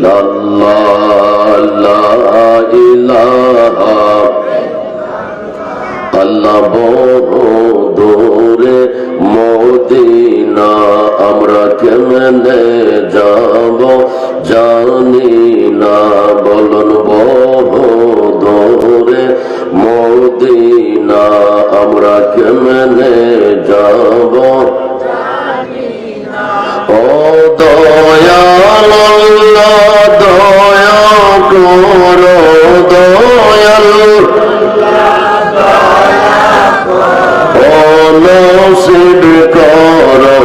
ইল্লাল্লাহ লা ইলাহা আল্লাহ বহু দূরে মদিনা আমরা কেমনে যাব জানি না বলুন বহু দূরে মদিনা আমরা কেমনে যাব ও দয়াল আল্লাহ দয়া করো দয়াল নসিব করো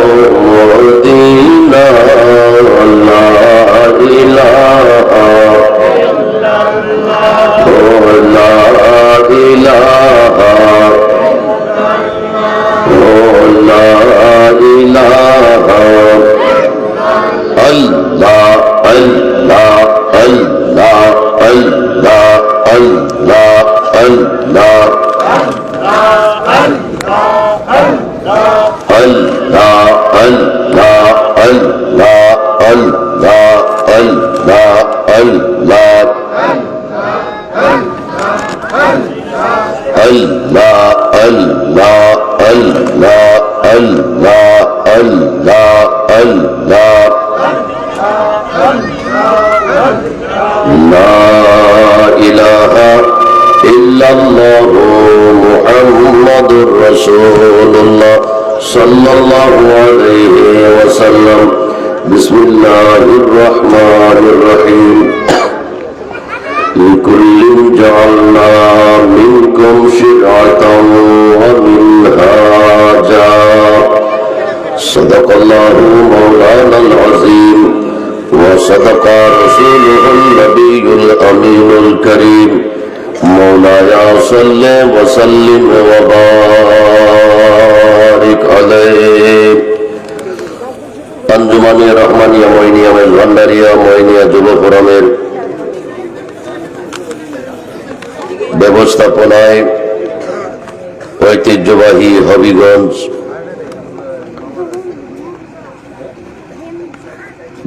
মদিনা লা ইলাহা লা ইলাহা লা ইলাহা আল্লাহ আল্লাহ আল্লাহ আল্লাহ আল্লাহ আল্লাহ Allah, Allah, Allah, Allah, Allah, Allah, Allah, Allah, Allah, Allah, Allah, La ilaha illallah Muhammadur Rasulullah sallallahu alayhi wa sallam. Bismillahirrahmanirrahim. Likullin ja'alna minkum shir'atan wa minhaja. Sadaqallahu mawlana al-azim wa sadaqa rasuluhu an-nabiyyul aminul karim. Mawlaya salli wa sallim wa barik alayhi. আঞ্জুমানে রহমানিয়া মইনিয়া ভান্ডারিয়া মইনিয়া যুব ফোরামের ব্যবস্থাপনায় ঐতিহ্যবাহী হবিগঞ্জ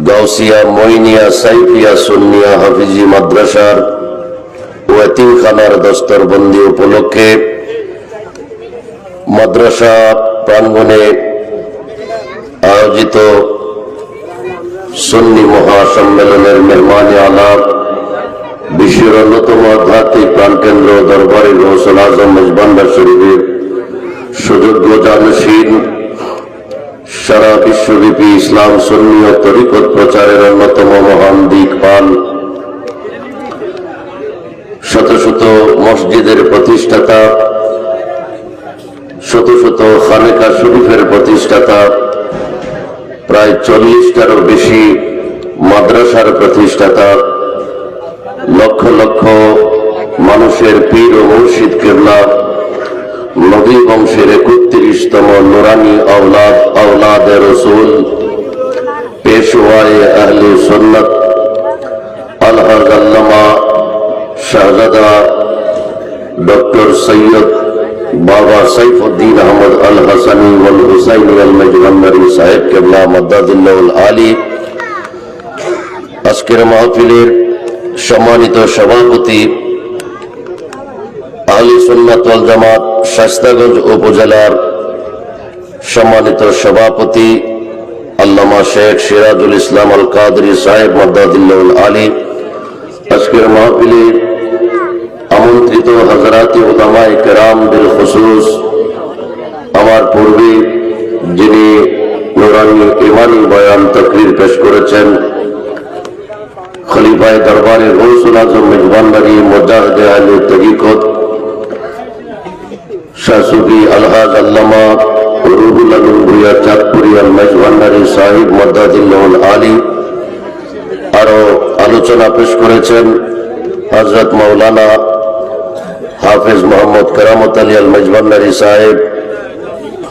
গাউসিয়া মইনিয়া সাইফিয়া সুন্নিয়া হাফিজি মাদ্রাসার ও এতিমখানার দস্তরবন্দি উপলক্ষে মাদ্রাসা প্রাঙ্গণে আয়োজিত সুন্নি মহাসম্মেলনের মেহমানে আলাপ বিশ্বের অন্যতম আধ্যাত্মিক প্রাণকেন্দ্র দরবারে গৌসুল আজম মেজবান্ডার শরীফের সুযোগ্য জানশীন সারা বিশ্বব্যাপী ইসলাম সুন্নি ও তরিকত প্রচারের অন্যতম মহান দিকপাল, শত শত মসজিদের প্রতিষ্ঠাতা, শত শত খানেকা শরীফের প্রতিষ্ঠাতা, প্রায় 40টারও বেশি মাদ্রাসার প্রতিষ্ঠাতা, লক্ষ লক্ষ মানুষের পীর ও মুর্শিদ কিবলা, নবী বংশের 31তম নুরানি আওলাদ আওলাদে রসুল, পেশওয়ায়ে আহলে সুন্নাত আলহাজ আল্লামা শাহজাদা ডক্টর সৈয়দ বাবা সাইফুদ্দিন আহমদ আল হাসানি ওয়াল হুসাইনি আল মেজবান্ডারি সাহেব কেবলা মাদ্দাদুল্লাহুল আলী, আজকের মাহফিলের সম্মানিত সভাপতি, আহলে সুন্নাত ওয়াল জামাত শায়েস্তাগঞ্জ উপজেলার সম্মানিত সভাপতি আল্লামা শেখ সিরাজুল ইসলাম আল কাদরি সাহেব মাদ্দাদুল্লাহুল আলী, আজকের মাহফিলে আমন্ত্রিত হযরত উলামায়ে কেরাম বিল খুসুস আমার পূর্বে যিনি নুরানি ইমানি বয়ান তাকরীর পেশ করেছেন, খলিফায়ে দরবারে গৌসুল আজম মেজবান্ডারি মুজাহিদে আহলে তরিকত শাহ সুফি আলহাজ আল্লামা রুহুল আমিন ভূঁইয়া চাঁদপুরি আল মেজবান্ডারি সাহেব মাদ্দাদুল্লাহুল আলী। আরো আলোচনা পেশ করেছেন হযরত মাওলানা হাফেজ মোহাম্মদ কেরামত আলী আল মেজবান্ডারি সাহেব,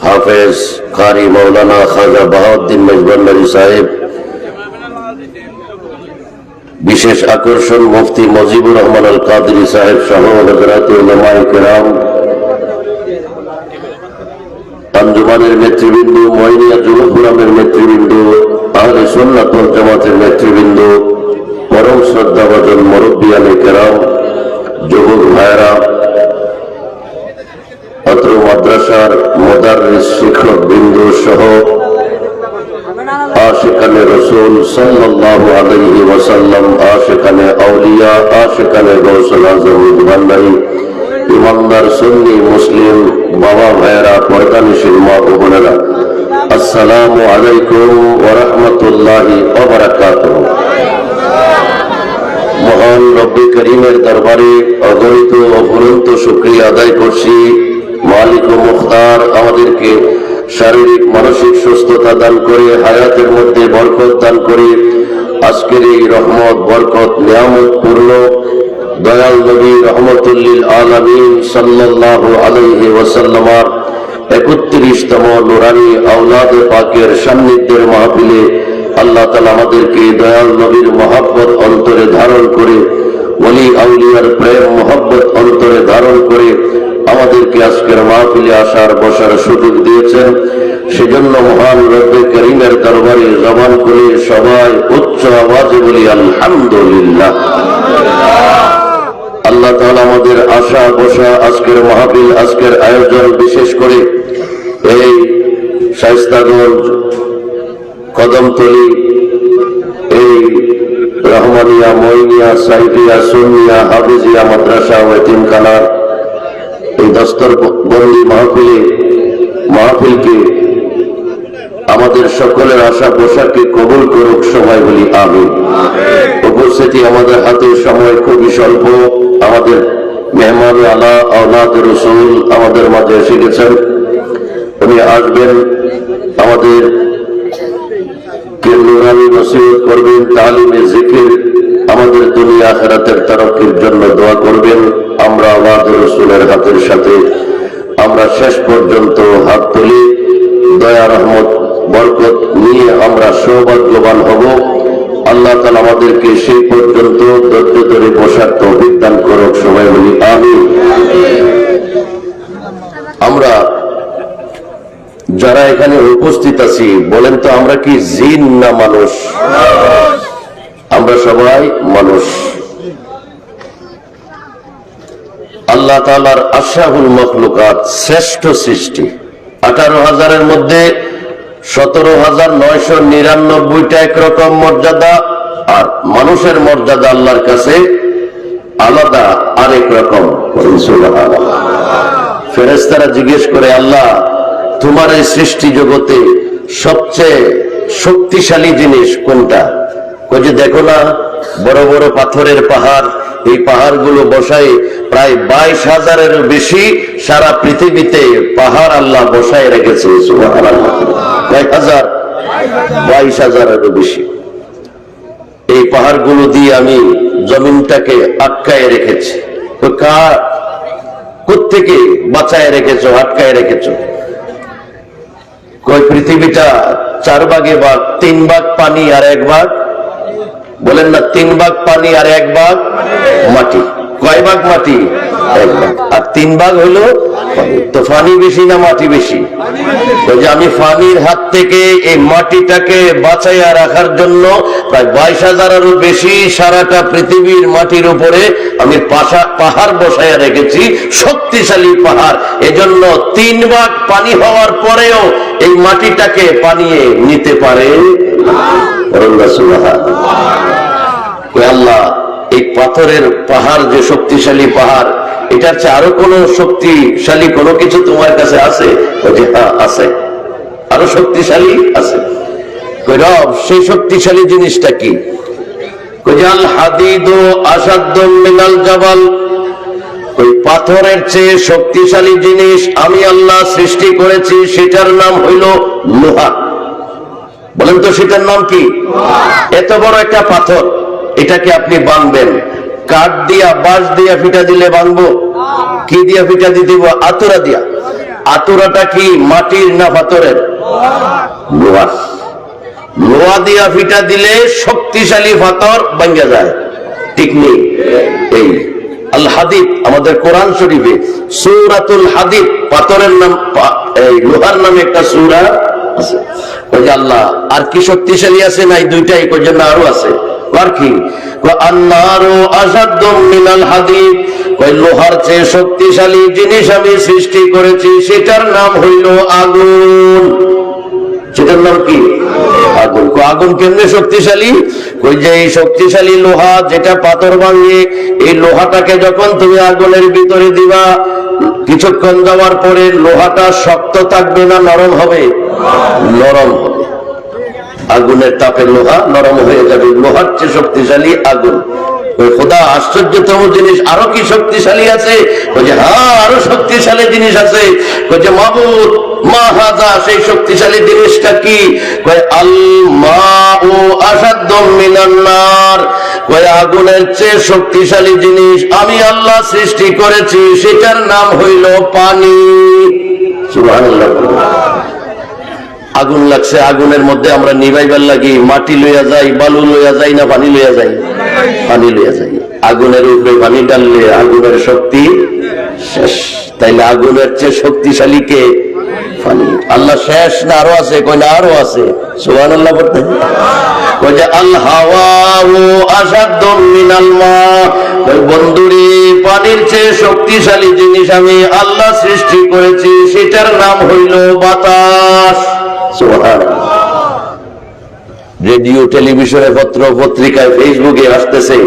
হাফেজ কারি মাওলানা খাজা বাহাউদ্দিন মেজবান্ডারি সাহেব, বিশেষ আকর্ষণ মুফতি মুজিবুর রহমান আল কাদরি সাহেব সহ হযরত উলামায়ে কেরাম, আঞ্জুমানের নেতৃবৃন্দ, মইনিয়া যুব ফোরামের নেতৃবৃন্দ, আহলে সুন্নাত ওয়াল জামাতের নেতৃবৃন্দ, পরম শ্রদ্ধাভাজন মুরব্বিয়ানে কেরাম, যুবক ভাইরা, অত্র মাদ্রাসার মুদাররিস শিক্ষক বিন্দু সহ আশিকানে রসুল সাল্লাল্লাহু আলাইহি ওয়াসাল্লাম, আশিকানে আউলিয়া, আশিকানে গৌসুল আজম ভান্ডারী, ইমানদার সুন্নি মুসলিম বাবা ভাইয়েরা, পর্দানিশীল মা ও বোনেরা, আসসালামু আলাইকুম ওয়া রাহমাতুল্লাহি ওয়া বারাকাতুহু। মহান রব্বে করিমের দরবারে অগণিত অফুরন্ত শুকরিয়া আদায় করছি। মালিক ও মুখতার আমাদেরকে শারীরিক মানসিক সুস্থতা দান করে, হায়াতের মধ্যে বরকত দান করে, আজকের এই রহমত বরকত নিয়ামত পূর্ণ দয়াল নবী রহমতুল লিল আলামিন সাল্লাল্লাহু আলাইহি ওয়াসাল্লামের ৩১তম নূরানী আওলাদে পাকের সান্নিধ্যের মাহফিলে আল্লাহ তাআলা আমাদেরকে দয়াল নবীর মহব্বত অন্তরে ধারণ করে, ওলি আউলিয়ার প্রেম মহব্বত অন্তরে ধারণ করে আমাদেরকে আজকের মাহফিলে আসার বসার সুযোগ দিয়েছেন। সেজন্য মহান রব্বে করিমের দরবারে জবান করে সবাই উচ্চ আওয়াজে বলি আলহামদুলিল্লাহ। আল্লাহ তাআলা আমাদের আশা বসা আজকের মাহফিল, আজকের আয়োজন বিশেষ করে এই শায়েস্তাগঞ্জ কদমতলী, এই রহমানিয়া, মইনিয়া, সাইফিয়া, সুন্নিয়া, হাফিজিয়া মাদ্রাসা ও এতিমখানার এই দস্তরবন্দি মাহফিলকে আমাদের সকলের আশা পোশাককে কবুল করুক, সবাই বলি আমিন। উপস্থিতি আমাদের হাতে সময় খুবই স্বল্প। আমাদের মেহমান আলা আওলাদ রসুল আমাদের মাঝে এসে গেছেন। উনি আসবেন, আমাদের নুরানি নসিহত করবেন, তালিমে জিকির, আমাদের দুনিয়া আখিরাতের তারাক্কির জন্য দোয়া করবেন। আমরা আওলাদ রসুলের হাতের সাথে আমরা শেষ পর্যন্ত হাত তুলি, দয়া রহমত বরকত নিয়ে আমরা সৌভাগ্যবান হব। আল্লাহ তাআলা আমাদেরকে সেই পর্যন্ত ধৈর্য ধরে বসার তৌফিক দান করুক, সবাই বলি আমিন। আমরা যারা এখানে উপস্থিত আছি, বলেন তো আমরা কি জিন না মানুষ? আমরা সবাই মানুষ। আল্লাহ তাআলার আশরাফুল মাখলুকাত, শ্রেষ্ঠ সৃষ্টি। 18,000-এর মধ্যে 17,999টা একরকম মর্যাদা, আর মানুষের মর্যাদা আল্লাহর কাছে আলাদা আরেক রকম। ফেরেশতারা জিজ্ঞেস করে, আল্লাহ তোমার এই সৃষ্টি জগতে সবচেয়ে শক্তিশালী জিনিস কোনটা? কই যে দেখো না, বড় বড় পাথরের পাহাড়, এই পাহাড়গুলো বসায় প্রায় 22,000-এরও বেশি সারা পৃথিবীতে পাহাড় আল্লাহ বসায় রেখেছে। সুবহানাল্লাহ, কয়েক হাজার? 22,000-এরও বেশি। এই পাহাড়গুলো দিয়ে আমি জমিনটাকে আটকায় রেখেছি। কোত্থেকে বাঁচায় রেখেছো, আটকায় রেখেছো? কই পৃথিবীটা 4 ভাগে ভাগ, 3 ভাগ পানি আর 1 ভাগ, বলেন না, 3 ভাগ পানি আর 1 ভাগ মাটি। কয় ভাগ মাটি? 1 ভাগ। আর 3 ভাগ হইল পানি। তো পানি বেশি না মাটি বেশি? ওই যে আমি পানির হাত থেকে এই মাটিটাকে বাঁচাইয়া রাখার জন্য প্রায় 22,000-এরও বেশি সারাটা পৃথিবীর মাটির উপরে আমি পাহাড় বসাইয়া রেখেছি, শক্তিশালী পাহাড়। এজন্য 3 ভাগ পানি হওয়ার পরেও এই মাটিটাকে পানিয়ে নিতে পারে আল্লাহ। এই পাথরের পাহাড় যে শক্তিশালী পাহাড়, এটার চেয়ে আরো কোন শক্তিশালী কোনো কিছু তোমার কাছে আছে? হ্যাঁ আছে, আরো শক্তিশালী আছে। রব সেই শক্তিশালী জিনিসটা কি? আল হাদিদু আসাদ্দু মিনাল জাবাল, ওই পাথরের চেয়ে শক্তিশালী জিনিস আমি আল্লাহ সৃষ্টি করেছি, সেটার নাম হইল লোহা। বলেন তো সেটার নাম কি? এত বড় একটা পাথর, এটাকে আপনি বাঁধবেন কাঠ দিয়া, বাঁশ দিয়া ফিটা দিলে বাঁধবো? কি দিয়া ফিটা দিয়ে দিব? আতুরা দিয়া। আতুরাটা কি মাটির না পাথরের? লোহা। লোহা দিয়া ফিটা দিলে শক্তিশালী পাথর ভাঙা যায়, ঠিক নেই? এই আল হাদিদ, আমাদের কোরআন শরীফে সূরাতুল হাদিদ, পাথরের নাম, এই লোহার নামে একটা সূরা আছে। ওই যে আল্লাহ আর কি শক্তিশালী আছে? নাই, দুইটাই। কই জন্য আরো আছে। আর কি? আন্নারু আসাদ্দু মিনাল হাদিদ, লোহার চেয়ে শক্তিশালী জিনিস আমি সৃষ্টি করেছি, সেটার নাম হইল আগুন। সেটার নাম কি? আগুন। আগুন কেমনে শক্তিশালী? ওই যে এই শক্তিশালী লোহা যেটা পাথর ভাঙে, এই লোহাটাকে যখন তুমি আগুনের ভিতরে দিবা, কিছুক্ষণ যাওয়ার পরে লোহাটা শক্ত থাকবে না নরম হবে? নরম হবে। আগুনের তাপে লোহা নরম হয়ে যাবে। লোহার চেয়ে শক্তিশালী আগুন। ওই খোদা আশ্চর্যতম জিনিস আরো কি শক্তিশালী আছে? বলছে হ্যাঁ, আরো শক্তিশালী জিনিস আছে। বলছে মাবুদ মা হাযা, সেই শক্তিশালী জিনিসটা কি? কয় আল মাউ আসাদ্দু মিনান নার, কয় আগুনের চেয়ে শক্তিশালী জিনিস আমি আল্লাহ সৃষ্টি করেছি, সেটার নাম হইল পানি। সুবহানাল্লাহ। আগুন লাগছে, আগুনের মধ্যে আমরা নিভাইবার লাগি মাটি লইয়া যাই, বালু লইয়া যাই, না পানি লইয়া যাই? পানি লইয়া যাই। আগুনের উপরে পানি ডাললে আগুনের শক্তি শেষ। তাইলে আগুনের চেয়ে শক্তিশালী কে? পানি। আল্লাহ শেষ না আরো আছে? কই না আরো আছে। সুবহানাল্লাহ বলতে কই যে আল হাওয়াউ আসাদ্দু মিনাল মা, কই বন্ধুরে পানির চেয়ে শক্তিশালী জিনিস আমি আল্লাহ সৃষ্টি করেছি, সেটার নাম হইল বাতাস। রেডিও, টেলিভিশনে, পত্র পত্রিকায়, ফেসবুকে আসতেছে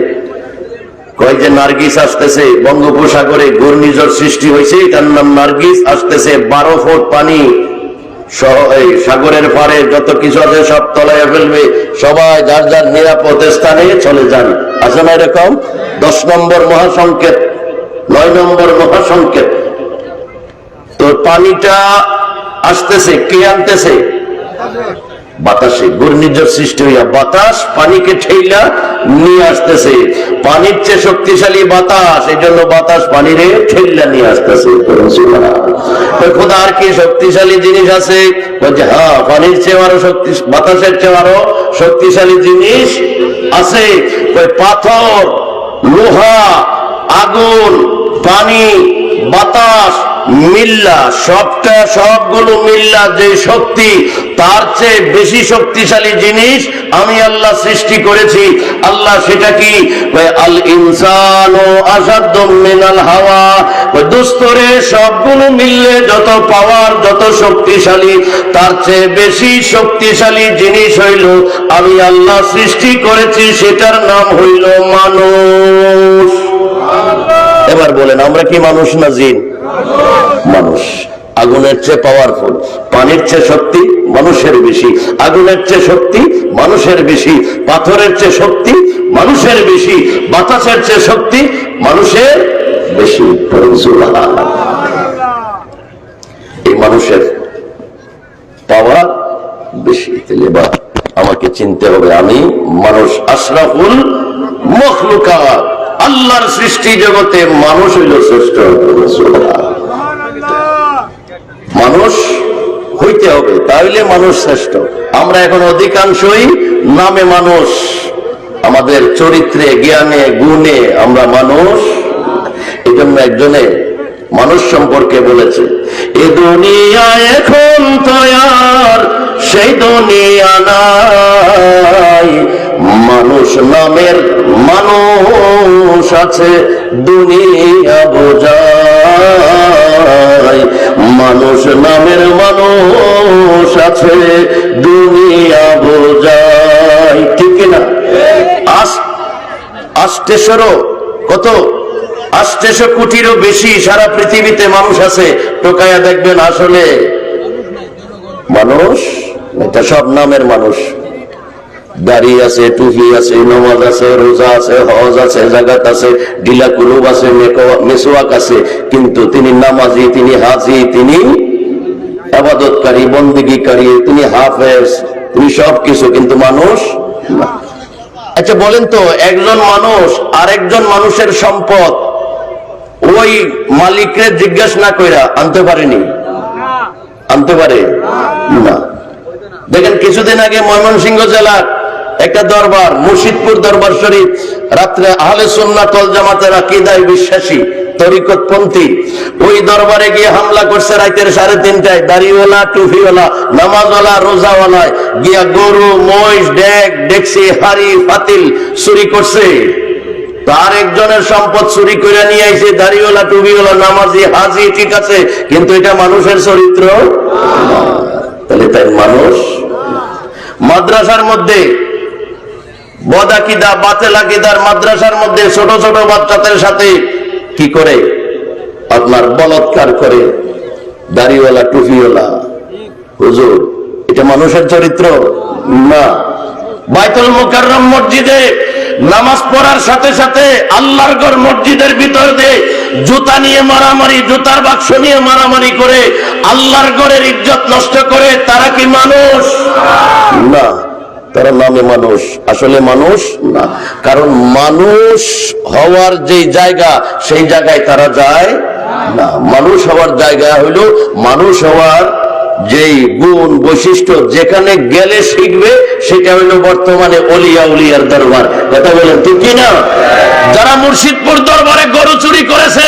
কয় যে নার্গিস আসতেছে, বঙ্গোপসাগরে ঘূর্ণিঝড় সৃষ্টি হয়েছে, এটার নাম নার্গিস। আসতেছে 12 ফুট পানি সহ এই সাগরের পাড়ে যত কিছু আছে সব তলায় ফেলবে, সবাই যার যার নিরাপদ স্থানে চলে যান। আছে না এরকম? 10 নম্বর মহাসংকেত, 9 নম্বর মহাসংকেত। তো পানিটা আসতেছে, কে আনতেছে? বাতাসে। ঘূর্ণিঝড় সৃষ্টি হইয়া বাতাস পানিকে ঠেইলা নিয়ে আসতেছে। পানির চেয়ে শক্তিশালী বাতাস, এই জন্য বাতাস পানিরে ঠেইলা নিয়ে আসতেছে। খোদা আর কি শক্তিশালী জিনিস আছে? বলছে হ্যাঁ, পানির চেয়ে আরো শক্তি, বাতাসের চেয়ে আরো শক্তিশালী জিনিস আছে। পাথর, লোহা, আগুন, পানি, বাতাস মিল্লা, সবগুলো মিল্লা যে শক্তি, তার চেয়ে বেশি শক্তিশালী জিনিস আমি আল্লাহ সৃষ্টি করেছি। আল্লাহ সেটা কি? আল ইনসানু আসাদ্দু মিনাল হাওয়া। দুস্তরে সবগুলো মিললে যত পাওয়ার, যত শক্তিশালী, তার চেয়ে বেশি শক্তিশালী জিনিস হইল আমি আল্লাহ সৃষ্টি করেছি, সেটার নাম হইল মানুষ। এবার বলেন আমরা কি মানুষ না জিন? মানুষ। আগুনের চেয়ে পাওয়ারফুল, পানির চেয়ে শক্তি মানুষের বেশি, আগুনের চেয়ে শক্তি মানুষের বেশি, পাথরের চেয়ে শক্তি মানুষের বেশি, বাতাসের চেয়ে শক্তি মানুষের বেশি। এই মানুষের পাওয়ার বেশি। তাহলে বা আমাকে চিনতে হবে আমি মানুষ, আশরাফুল মখলুকাত, আল্লাহর সৃষ্টি জগতে মানুষ হইল শ্রেষ্ঠ। মানুষ হইতে হবে, তাহলে মানুষ শ্রেষ্ঠ। আমরা এখন অধিকাংশই নামে মানুষ, আমাদের চরিত্রে, জ্ঞানে, গুণে আমরা মানুষ। এই জন্য একজনে মানুষ সম্পর্কে বলেছে, এ দুনিয়া এখন তো আর সেই দুনিয়া নাই, মানুষ নামের মানুষ আছে দুনিয়া বোঝায়, মানুষ নামের মানুষ আছে দুনিয়া বোঝায়। ঠিক না? 800 কত 800 কোটিরও বেশি সারা পৃথিবীতে মানুষ আছে। টোকায়া দেখবেন আসলে মানুষ এটা সব নামের মানুষ। দাড়ি আছে, টুপি আছে, নামাজ আছে, রোজা আছে, হজ আছে, জাকাত আছে, ঢিলা কুলুব আছে, মেসওয়াক আছে, কিন্তু তিনি নামাজি, তিনি হাজি, তিনি ইবাদতকারী, বন্দেগীকারী, তিনি হাফেজ, তিনি সবকিছু, কিন্তু মানুষ না। আচ্ছা বলেন তো, একজন মানুষ আরেকজন মানুষের সম্পদ ওই মালিককে জিজ্ঞাসা না কইরা আনতে পারেনি? আনতে পারে না। দেখেন কিছুদিন আগে ময়মনসিংহ জেলার একটা দরবার, মুর্শিদপুর দরবার শরীফ, রাত্রে আহলে সুন্নাত ওয়াল জামাতের আকীদায় বিশ্বাসী তরিকতপন্থী ওই দরবারে গিয়ে হামলা করছে রাতের 3:30টায়, দাড়িওয়ালা টুপিওয়ালা নামাজওয়ালা রোজাওয়ালা গিয়া গরু মহিষ ডেকসি হাড়ি পাতিল চুরি করছে। তার একজনের সম্পদ চুরি করে নিয়ে আইছে, দাড়িওয়ালা টুপিওয়ালা নামাজি হাজি, ঠিক আছে, কিন্তু এটা মানুষের চরিত্র। তাহলে তাই মানুষ মাদ্রাসার মধ্যে বদাকিদা বাতেল আকিদার মাদ্রাসার মধ্যে ছোট ছোট বাচ্চাদের সাথে কি করে আপনার বলৎকার করে দাড়িওয়ালা টুপিওয়ালা হুজুর, এটা মানুষের চরিত্র না। বাইতুল মুকাররম মসজিদে নামাজ পড়ার সাথে সাথে আল্লাহর ঘর মসজিদের ভিতর দিয়ে জুতা নিয়ে মারামারি, জুতার বাক্স নিয়ে মারামারি করে আল্লাহর ঘরের ইজ্জত নষ্ট করে, তারা কি মানুষ? না, তারা নামে মানুষ, আসলে মানুষ না। কারণ মানুষ হওয়ার যে জায়গা সেই জায়গায় তারা যায় না। মানুষ হওয়ার জায়গা হইল মানুষ হওয়ার যেই গুণ বৈশিষ্ট্য যেখানে গেলে শিখবে সেটা হইল বর্তমানে অলিয়া উলিয়ার দরবার। কথা বলেন ঠিক কিনা? যারা মুর্শিদপুর দরবারে গরু চুরি করেছে,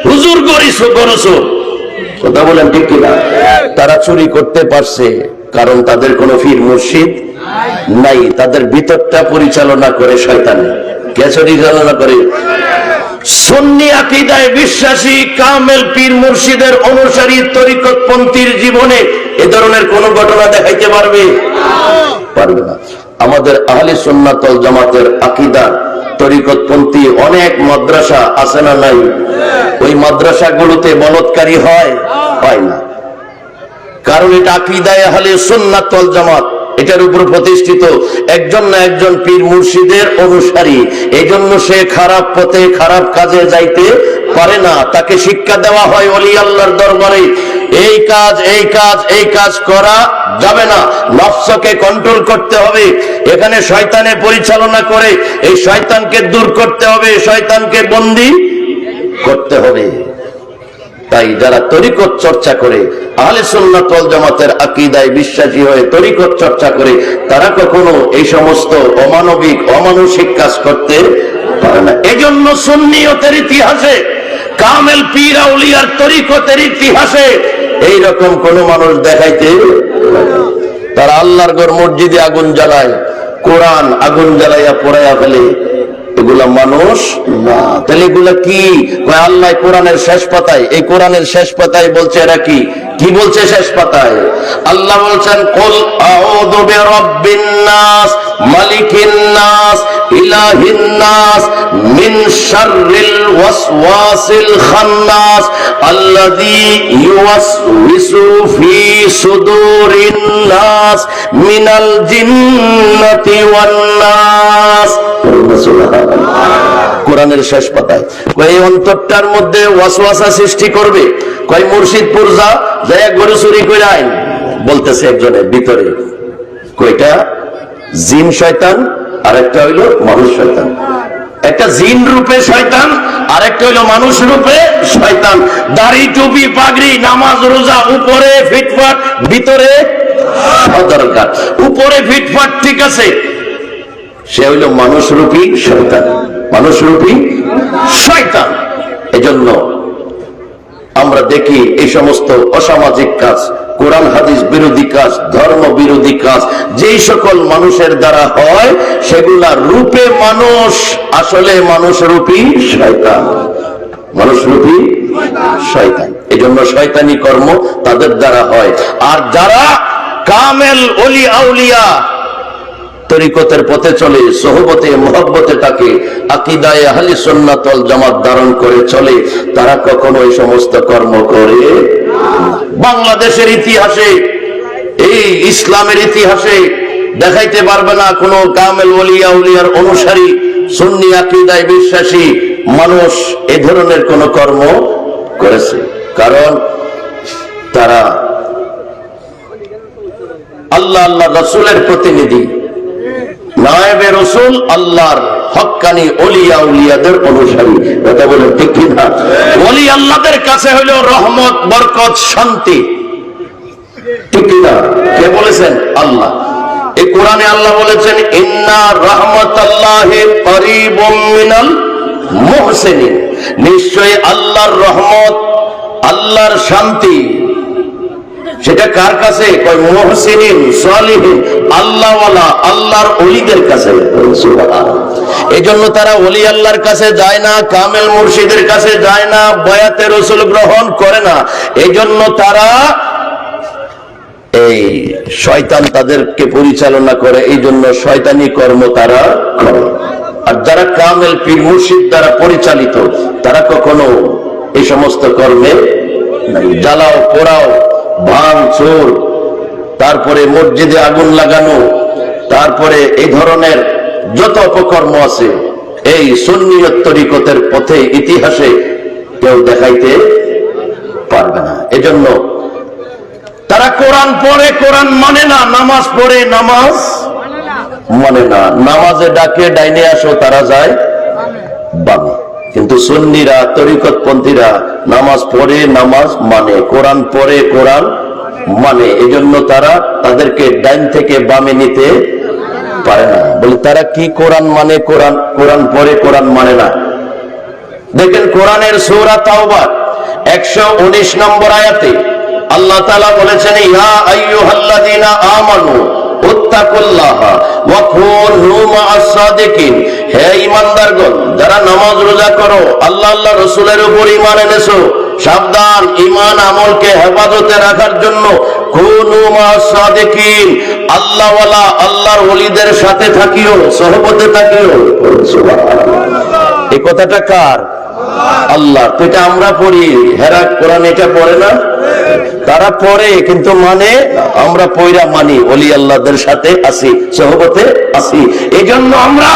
হুজুর গরু, কথা বলেন ঠিক কিনা? তারা চুরি করতে পারছে কারণ তাদের কোনো পীর মুর্শিদ নাই, তাদের ভিতরটা পরিচালনা করে শয়তান। কে পরিচালনা করে? সুন্নি আকীদায় বিশ্বাসী কামেল পীর মুর্শিদের অনুসারী তরিকতপন্থীর জীবনে এ ধরনের কোন ঘটনা দেখাইতে পারবে? পারবে না। আমাদের আহলে সুন্নাত ওয়াল জামাতের আকীদা তরিকতপন্থী অনেক মাদ্রাসা আছে না নাই? ওই মাদ্রাসাগুলোতে বলৎকারী হয় না, কারণ এটা আকীদায়ে আহলে সুন্নাত ওয়াল জামাত, এটার উপর প্রতিষ্ঠিত একজন না একজন পীর মুর্শিদের অনুসারী। এই জন্য সে খারাপ পথে খারাপ কাজে যাইতে পারে না। তাকে শিক্ষা দেওয়া হয় ওলি আল্লাহর দরবারে, এই কাজ করা যাবে না, নফসকে কন্ট্রোল করতে হবে, এখানে শয়তানে পরিচালনা করে, এই শয়তানকে দূর করতে হবে, শয়তানকে বন্দী করতে হবে। তাই যারা তরিকত চর্চা করে, আহলে সুন্নাত ওয়াল জামাতের আকীদায় বিশ্বাসী হয়ে তরিকত চর্চা করে, তারা কখনো এই সমস্ত অমানবিক অমানুষিক কাজ করতে পারে না। এজন্য সুন্নিয়তের ইতিহাসে, কামেল পীর আউলিয়ার তরিকতের ইতিহাসে এইরকম কোন মানুষ দেখাইতে, তারা আল্লাহর ঘর মসজিদে আগুন জ্বালায়, কোরআন আগুন জ্বালাইয়া পোড়াইয়া ফেলে, এগুলা মানুষ না। তাহলে এগুলা কি? আল্লাহ কোরআনের শেষ পাতায়, এই কোরআনের শেষ পাতায় বলছে, এরা কি বলছে শেষ পাতায়? আল্লাহ বলছেন, কুল আউযু বিরাব্বিন নাস মালিকিন নাস ইলাহিন নাস মিন শাররিল ওয়াসওয়াসিল খান্নাস আল্লাযী ইউওয়াসওয়িসু ফি সুদুরিন নাস মিনাল জিন্নাতি ওয়ান নাস। কোরআনের শেষ পাতায় এই অন্তরটার মধ্যে ওয়াসওয়াসা সৃষ্টি করবে, কয় মুর্শিদপুর যায় গরু চুরি করে আইন, বলতেছে একজনের ভিতরে, কয়টা জিন শয়তান আর একটা হইল মানুষ শয়তান। একটা জিন রূপে শয়তান আর একটা হইল মানুষ রূপে শয়তান। দাড়ি টুপি পাগড়ি নামাজ রোজা, উপরে ফিটফাট ভিতরে সদরকার। উপরে ফিটফাট ঠিক আছে, সে হইল মানুষরূপী শয়তান, মানুষরূপী শয়তান। এজন্য আমরা দেখি এই সমস্ত অসামাজিক কাজ, কোরআন হাদিস বিরোধী কাজ, ধর্ম বিরোধী কাজ যেই সকল মানুষের দ্বারা হয়, সেগুলা রূপে মানুষ, আসলে মানুষরূপী শয়তান, মানুষরূপী শয়তান। এজন্য শয়তানি কর্ম তাদের দ্বারা হয়। আর যারা কামেল ওলি আউলিয়া তরিকতের পথে চলে, সোহবতে মহব্বতে থাকে, আকীদায়ে আহলে সুন্নাত ওয়াল জামাত ধারণ করে চলে, তারা কখনো এই সমস্ত কর্ম করে না। বাংলাদেশের ইতিহাসে, এই ইসলামের ইতিহাসে দেখাইতে পারবে না কোন কামেল ওলি আউলিয়ার অনুসারী সুন্নি আকীদায় বিশ্বাসী মানুষ এ ধরনের কোন কর্ম করেছে। কারণ তারা আল্লাহ রাসূলের প্রতিনিধি, নায়েবে রাসূল, আল্লাহর হক্কানি ওলিয়া উলিয়াদের অনুসারী। কথা বলে ঠিক কিনা? ওলি আল্লাহদের কাছে হলো রহমত, বরকত, শান্তি, ঠিক কিনা? কে বলেছেন? আল্লাহ। এই কোরআনে আল্লাহ বলেছেন, ইন্না রাহমাতাল্লাহি করিবুম মিনাল মুহসিনিন, নিশ্চয়ই আল্লাহর রহমত, আল্লাহর শান্তি সেটা কার কাছে? কয় মুহসিনিন সালিহিন, আল্লাহওয়ালা, আল্লাহর ওলিদের কাছে। এজন্য তারা ওলি আল্লাহর কাছে যায় না, কামেল মুর্শিদের কাছে যায় না, বয়াতে রাসূল গ্রহণ করে না। এজন্য তারা এই শয়তান তাদেরকে পরিচালনা করে, এই জন্য শয়তানি কর্ম তারা করে। আর যারা কামেল পীর মুর্শিদ দ্বারা পরিচালিত, তারা কখনো এই সমস্ত কর্মে জ্বালাও পোড়াও, ভাঙ চোর, তারপরে মসজিদে আগুন লাগানো, তারপরে এই ধরনের যত অপকর্ম আছে, এই সুন্নিয়ত তরিকতের পথে ইতিহাসে কেউ দেখাইতে পারবে না। এজন্য তারা কোরআন পড়ে, কোরআন মানে না, নামাজ পড়ে, নামাজ মানে না, নামাজে ডাকে ডাইনে আসো, তারা যায় বামে। কিন্তু সুন্নিরা, তরিকতপন্থীরা নামাজ পড়ে, নামাজ মানে, কোরআন পড়ে, কোরআন মানে। এজন্য তারা তাদেরকে ডাইন থেকে বামে নিতে পারে না। বলে তারা কি কোরআন মানে, কোরআন কোরআন পড়ে, কোরআন মানে না। দেখেন কোরআনের সূরা তাওবা 119 নম্বর আয়াতে আল্লাহ তাআলা বলেছেন, ইয়া আইয়ুহাল্লাযীনা আমানু উত্তাকুল্লাহা ওয়া কুনু মা'আস সাদিকিন, হে ঈমানদারগণ, যারা নামাজ রোজা করো, আল্লাহ আল্লাহ রাসূলের উপর ঈমান এনেছো, সাবধান, ঈমান আমলকে হেফাজতে রাখার জন্য কুনু মা'আস সাদিকিন, আল্লাহওয়ালা, আল্লাহর ওলিদের সাথে থাকিও, সহবতে থাকিও। সুবহানাল্লাহ। এই কথাটা কার? আল্লাহ। তো এটা আমরা পড়ি, হেরা কোরআন এটা পড়ে না, তারা পড়ে কিন্তু মানে, আমরা পয়রা মানি, ওলি আল্লাহদের সাথে আসি, সহবতে আসি। এই জন্য আমরা,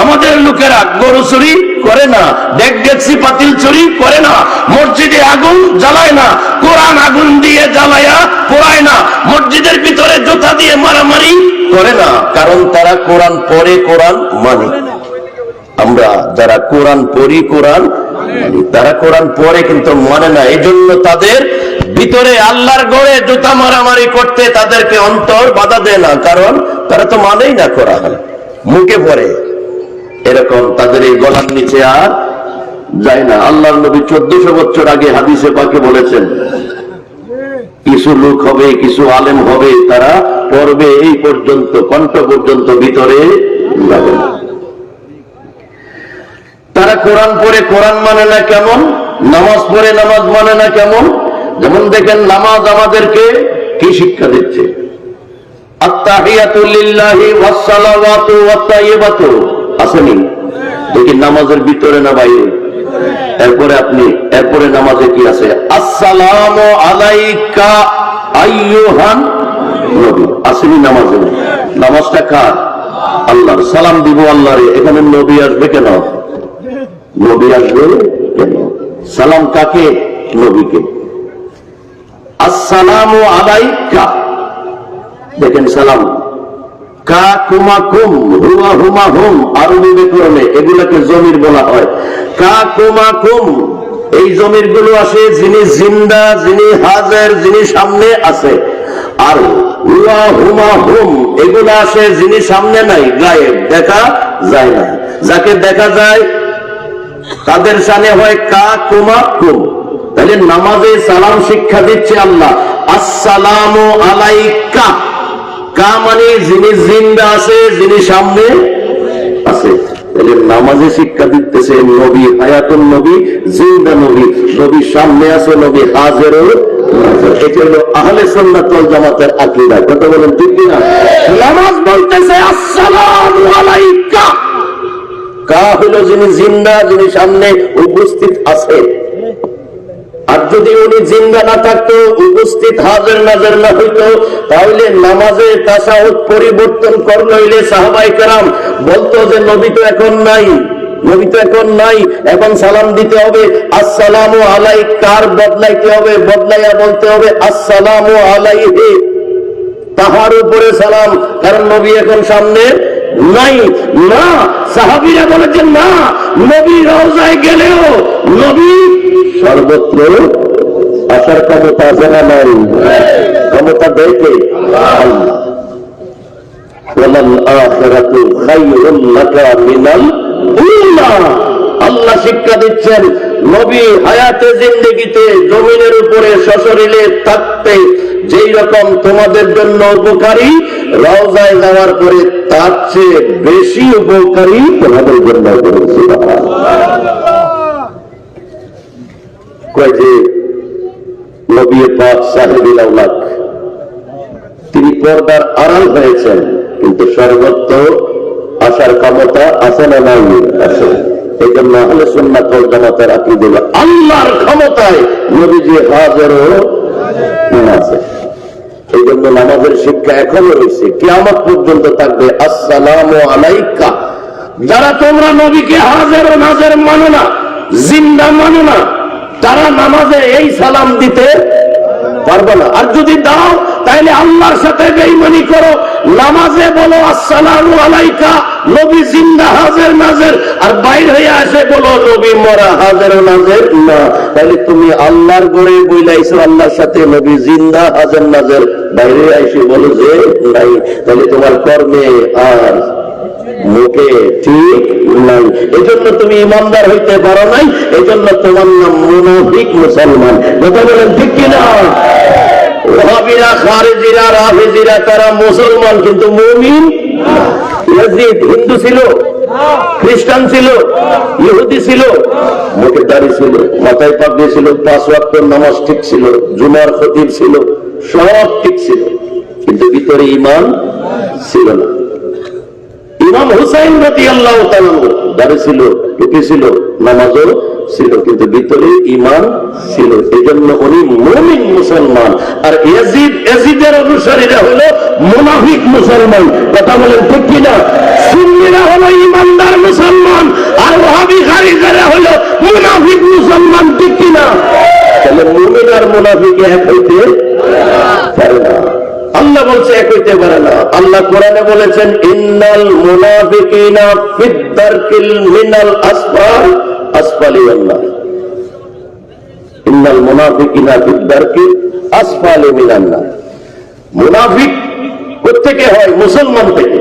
আমাদের লোকেরা গরু চুরি করে না, ডেক ডেকসি পাতিল চুরি করে না, মসজিদে আগুন জ্বালায় না, কোরআন আগুন দিয়ে জ্বালায়া পোড়ায় না, মসজিদের ভিতরে জুতা দিয়ে মারামারি করে না, কারণ তারা কোরআন পড়ে, কোরআন মানে। আমরা যারা কোরআন পড়ি, কোরআন মানি, তারা কোরআন পড়ে কিন্তু মানে না। এই জন্য তাদের ভিতরে আল্লাহর গড়ে জুতা মারামারি করতে তাদেরকে অন্তর বাধা দেয় না, কারণ তারা তো মানেই না কোরআন, মুখে পড়ে। এরকম তাদের এই গলার নিচে আর যায় না। আল্লাহর নবী 1400 বছর আগে হাদিসে পাকে বলেছেন, কিছু লোক হবে, কিছু আলেম হবে, তারা পড়বে এই পর্যন্ত, কণ্ঠ পর্যন্ত, ভিতরে যাবে না। তারা কোরআন পড়ে, কোরআন মানে না কেমন? নামাজ পড়ে, নামাজ মানে না কেমন? যেমন দেখেন নামাজ আমাদেরকে কি শিক্ষা দিচ্ছে, আত্তাহিয়াতু লিল্লাহি ওয়াস সালাওয়াতু ওয়াত তাইয়্যিবাতু, আসেনি? দেখি নামাজের ভিতরে না বাইরে? এরপরে নামাজে কি আছে? আসসালামু আলাইকা আইয়ুহান নবী, আসেনি নামাজে? নামাজটা কার? আল্লাহর। সালাম দিব আল্লাহরে, এখানে নবী আসবে কেন? নবী আসবে কেন? সালাম কাকে? নবীকে। আসসালামু আলাইকা, দেখেন সালাম, কা কুমা কুম, হুয়া হুমা হুম, আরবি ব্যাকরণে এগুলাকে জমির বলা হয়। কা কুমা কুম, এই জমির গুলো আসে যিনি জিন্দা, যিনি হাজির, যিনি সামনে আছে। আর হুয়া হুমা হুম, এগুলো আসে যিনি সামনে নাই, গায়েব, দেখা যায় না। যাকে দেখা যায় তাদের সামনে হয় কা কুমা কুম। তাহলে নামাজে সালাম শিক্ষা দিচ্ছে আল্লাহ, আসসালামু আলাইকা। কা মানে যিনি জিন্দা আছে, যিনি সামনে আছে। তাহলে নামাজে শিক্ষা দিতেছে নবী, হায়াতুন নবী, জিন্দা নবী, নবী সামনে আছে, নবী হাজির। এটা হলো আহলে সুন্নাত ওয়াল জামাতের আকীদা। কথা বলেন ঠিক কিনা? নামাজ বলতেছে আসসালামু আলাইকা, কা হলো যিনি জিন্দা, যিনি সামনে উপস্থিত আছে। আর যদি উনি জিন্দা না থাকতো, উপস্থিত হাজির নাজির না হইতো, তাহলে নামাজের তাশাহুদ পরিবর্তন করলে হইলে সাহাবায়ে কেরাম বলতো যে নবী তো এখন নাই, নবী তো এখন নাই, এখন সালাম দিতে হবে আসসালামু আলাইকার বদলাইতে হবে, বদলাইয়া বলতে হবে আসসালামু আলাইহি, তাহার উপরে সালাম, কারণ নবী এখন সামনে নাই। না, সাহাবীরা বলেছেন না, নবী রওজায় গেলেও নবী সর্বত্র আসার ক্ষমতা আছে না নাই? ক্ষমতা দেয় কে? আল্লাহ। ওয়ালাল আখিরাতু খায়রুল লাকা মিনাল উলা, আল্লাহ শিক্ষা দিচ্ছেন, নবী হায়াতে জিন্দেগিতে জমিনের উপরে সশরীরে থাকতে যেই রকম তোমাদের জন্য উপকারী, রওজায় যাওয়ার পরে তার চেয়ে বেশি উপকারী তোমাদের জন্য করেছে। কয় যে নবী পাক সাহেবুল আওলাদ তিনি পর্দার আড়াল হয়েছেন, কিন্তু সর্বত্র আসার ক্ষমতা আছে না নাই? আছে। এই জন্য আহলে সুন্নাত ওয়াল জামাতের আকীদা হলো আল্লাহর ক্ষমতায় নবীজি হাজির আছে। এই জন্য নামাজের শিক্ষা এখনো রয়েছে, কিয়ামত পর্যন্ত থাকবে। আসসালামু আলাইকা। যারা তোমরা নবীকে হাজির ও নাজির মানো না, জিন্দা মানো না, তারা নামাজে এই সালাম দিতে পারবে না। আর যদি দাও তাহলে আল্লাহর সাথে বেঈমানি করো। নামাজে বলো আসসালামু আলাইকা, নবী জিন্দা হাজির নাজির, আর বাইর হয়ে আসে বলো নবী মরা হাজির নাজির না। তাহলে তুমি আল্লাহর ঘরে বইলাইছো আল্লাহর সাথে নবী জিন্দা হাজির নাজির, বাইরে এসে বলো যে নাই, তাহলে তোমার কর্মে আর মুখে ঠিক নাই। এই জন্য তুমি ইমানদার হইতে পারো নাই, এই জন্য তোমার নাম মুনাফিক মুসলমান। কথা বলেন ঠিক কিনা? ওয়াহাবিরা, খারিজিরা, রাফিজিরা তারা মুসলমান কিন্তু মুমিন। ইয়াজিদ হিন্দু ছিল, খ্রিস্টান ছিল, ইহুদি ছিল, মুখে দাড়ি ছিল, মাথায় পাগড়ি ছিল, 5 ওয়াক্ত নামাজ ঠিক ছিল, জুমার খতিব ছিল, সব ঠিক ছিল, কিন্তু ভিতরে ঈমান ছিল না। ইমাম হুসাইন রাদিয়াল্লাহু তাআলা দাড়ি ছিল, টুপি ছিল, নামাজও ছিল, কিন্তু ভিতরে ঈমান ছিল। এই জন্য উনি মুমিন মুসলমান। আর ইয়াজিদের অনুসারীরা হলো মুনাফিক মুসলমান। কথা বলেন ঠিক কিনা? সুন্নিরা হলো ঈমানদার মুসলমান, আর ওয়াহাবি খারিজিরা হলো মুনাফিক মুসলমান। ঠিক কিনা? তাহলে মুমিন আর মুনাফিক এক হইতে পারে না। আল্লাহ বলছে এক হইতে পারে না। আল্লাহ কোরআনে বলেছেন ইন্নাল মুনাফিকিনা ফিদ দারকিল মিনাল আসফালি আল্লাহ। ইন্নাল মুনাফিকিনা ফিদ দারকিল আসফালি মিনান নার। মুনাফিক কোত্থেকে হয়? মুসলমান থেকে।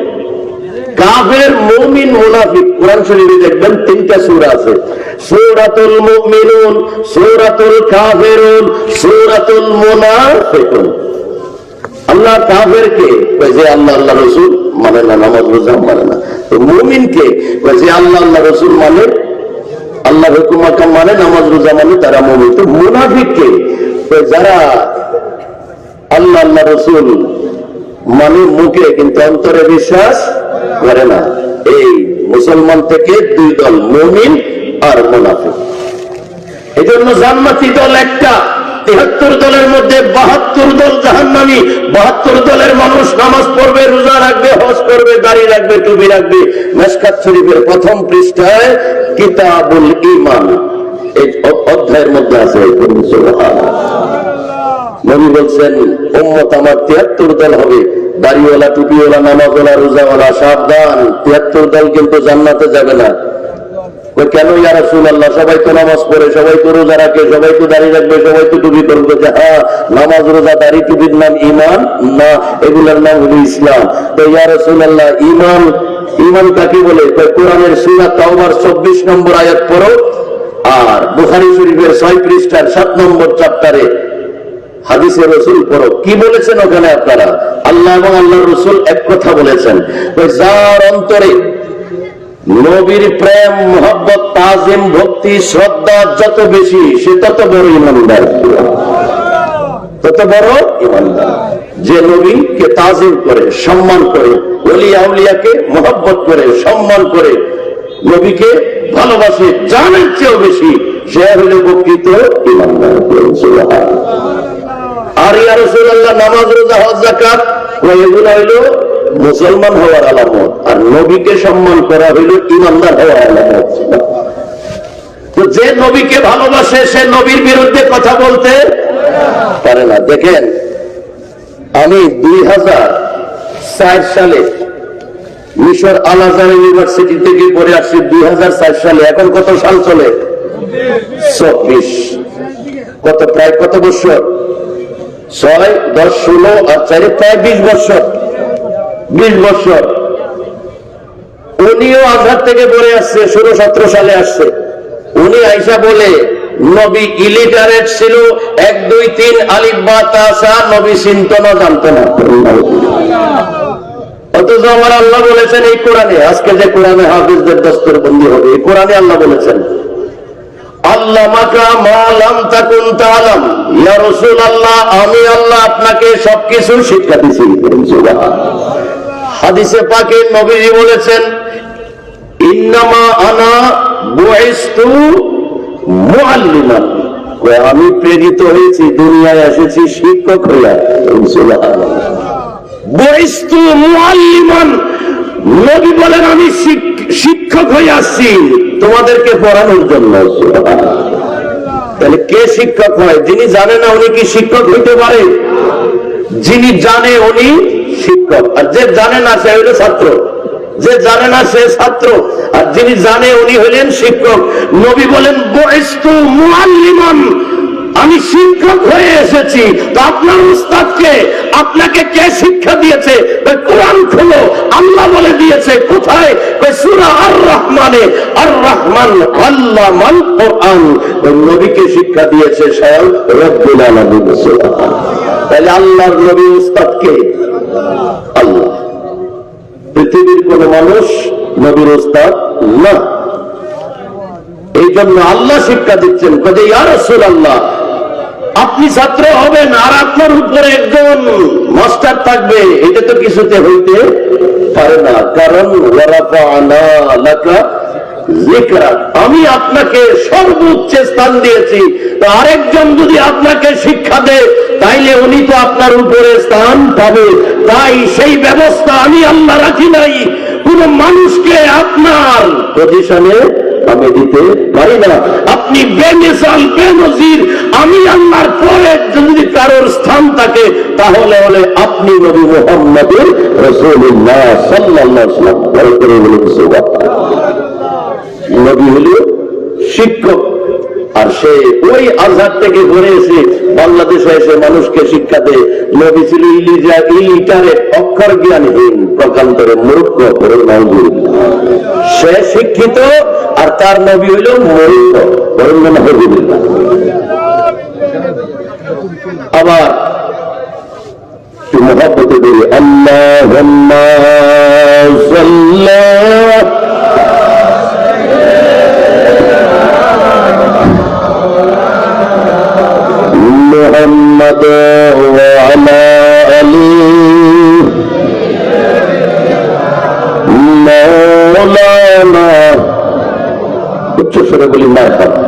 কাফের, মুমিন, মুনাফিক। কোরআন শরীফে দেখবেন 3টা সূরা আছে, সূরাতুল মুমিনুন, সূরাতুল কাফিরুন, সূরাতুল মুনাফিকুন। আল্লাহ কাফেরকে যে আল্লাহ আল্লাহ রসুল মানে না, নামাজ রোজা মানে না। তো মুমিনকে যে আল্লাহ আল্লাহ রসুল মানে, আল্লাহ হুকুম আহকাম মানে, নামাজ রোজা মানে, তারা মুমিন। তো মুনাফিককে যারা আল্লাহ আল্লাহ রসুল মানে মুখে কিন্তু অন্তরে বিশ্বাস করে না, এই মুসলমান থেকে 2 দল, মুমিন আর মুনাফিক। এই জন্য জান্নাতি দল একটা, 73 দলের মধ্যে 72 দল জাহান্নামী। 72 দলের মানুষ নামাজ পড়বে, রোজা রাখবে, হজ করবে, দাড়ি রাখবে, টুপি রাখবে। মিশকাত শরীফের 1ম পৃষ্ঠায় কিতাবুল ঈমান এই অধ্যায়ের মধ্যে আছে। সুবহানাল্লাহ। নবী বলছেন উম্মত আমার 73 দল হবে, দাড়িওয়ালা, টুপিওয়ালা, নামাজওয়ালা, রোজাওয়ালা। সাবধান, 73 দল কিন্তু জান্নাতে যাবে না। কেন ইয়া রাসূলুল্লাহ? সবাই তো নামাজ পড়ে, সবাই তো রোজা রাখে, সবাই তো দাড়ি রাখবে, সবাই তো টুপি পরবে। হ্যাঁ, নামাজ, রোজা, দাড়ি, টুপির নাম ঈমান না, এগুলোর নাম হলো ইসলাম। তো ইয়া রাসূলুল্লাহ ঈমান কাকে বলে? কোরআনের সূরা তাওবার 24 নম্বর আয়াত পড়ো, আর বুখারী শরীফের 6 পৃষ্ঠার 7 নম্বর চ্যাপ্টারে হাদিসে রাসূল পড়ো। কি বলেছেন ওখানে আপনারা? আল্লাহ এবং আল্লাহর রাসূল এক কথা বলেছেন, যার অন্তরে নবীর প্রেম, মোহব্বত, তাজিম, ভক্তি, শ্রদ্ধা যত বেশি, সে তত বড় ঈমানদার। তত বড় ঈমানদার যে নবীকে তাজিম করে, সম্মান করে, ওলি আউলিয়াকে মোহব্বত করে, সম্মান করে, নবীকে ভালোবাসে জানের চেয়েও বেশি, সে হলো প্রকৃত ঈমানদার। আর ইয়া রাসূলুল্লাহ নামাজ, রোজা, হজ, যাকাত এগুলো হইল মুসলমান হওয়ার আলামত, আর নবীকে সম্মান করা হইল ঈমানদার হওয়ার আলামত। তো যে নবীকে ভালোবাসে সে নবীর বিরুদ্ধে কথা বলতে পারে না। দেখেন, আমি 2004 সালে মিশর আল আজহার ইউনিভার্সিটি থেকে পড়ে আসছি 2004 সালে। এখন কত সাল চলে? 24। কত, প্রায় কত বছর? 6, 10, 16 আর 4 প্রায় 20 বছর। 20 বছর। উনিও আজহার থেকে পড়ে আসছে, 16-17 সালে আসছে। উনি আইসা বলে নবী ইলিটারেট ছিল, 1 2 3 আলিফ বা তা সা নবী চিনত না, জানত না। অথচ আমার আল্লাহ বলেছেন এই কোরআনে, আজকে যে কোরআনে হাফিজদের দস্তরবন্দি হবে, এই কোরআনে আল্লাহ বলেছেন আল্লামাকা মা লাম তাকুন তাআলাম, ইয়া রাসূলুল্লাহ আমি আল্লাহ আপনাকে সবকিছু শিক্ষা দিয়েছি। হাদিসে পাকে নবীজি বলেছেন ইন্নামা আনা বুইস্তু মুআল্লিমান, আমি প্রেরিত হয়েছি, দুনিয়ায় এসেছি শিক্ষক হইয়া। সুবহানাল্লাহ। বুইস্তু মুআল্লিমান, নবী বলেন আমি শিক্ষক হয়ে আসছি তোমাদেরকে পড়ানোর জন্য। তাহলে কে শিক্ষক হয়? যিনি জানে না উনি কি শিক্ষক হইতে পারে? যিনি জানে উনি শিক্ষক, আর যে জানে না সে হইল ছাত্র। যে জানে না সে ছাত্র, আর যিনি জানে উনি হইলেন শিক্ষক। নবী বলেন বুইস্তু মুআল্লিমান, আমি শিক্ষক হয়ে এসেছি। তো আপনার উস্তাদকে আপনাকে কে শিক্ষা দিয়েছে? কোরআন খুলো, আল্লাহ বলে দিয়েছে। কোথায়? সূরা আর রহমানে, আর রহমান আল্লামাল কোরআন, নবীকে শিক্ষা দিয়েছে স্বয়ং রব্বুল আলামিন। তাহলে আল্লাহর নবী উস্তাদকে আল্লাহ, পৃথিবীর কোন মানুষ নবীর উস্তাদ না। এই জন্য আল্লাহ শিক্ষা দিচ্ছেন, বলে ইয়া রাসূলুল্লাহ আপনি ছাত্র হবেন আর আপনার উপরে একজন মাস্টার থাকবে, এটা তো কিছুতে হইতে পারে না। কারণ ওয়ারাফা'না লাকা যিকরাক, আমি আপনাকে সর্বোচ্চ স্থান দিয়েছি। তো আরেকজন যদি আপনাকে শিক্ষা দেয় তাইলে উনি তো আপনার উপরে স্থান পাবে। তাই সেই ব্যবস্থা আমি আল্লাহ রাখি নাই। কোন মানুষকে আপনার পজিশনে আমি দিতে পারি না। আপনি বেমিসাল বেনজির, আমি আল্লাহর পরে যদি কারোর স্থান থাকে তাহলে হলে আপনি নবী মুহাম্মদুর রাসূলুল্লাহ সাল্লাল্লাহু আলাইহি ওয়াসাল্লাম। নবী হলো শিক্ষক, আর সে ওই আজহার থেকে ঘুরে এসে বাংলাদেশে এসে মানুষকে শিক্ষা দেয়। নবী ছিল ইলিটারেট, অক্ষর জ্ঞানহীন, প্রকান্তরে মূর্খ। সে শিক্ষিত আর তার নবী হইল মূর্খ। আবার মহব্বতে বলি আল্লাহুম্মা সাল্লি মুহাম্মাদ ওয়া আলা আলি মাওলানা, উচ্চ স্বরে বলি মারহাবা।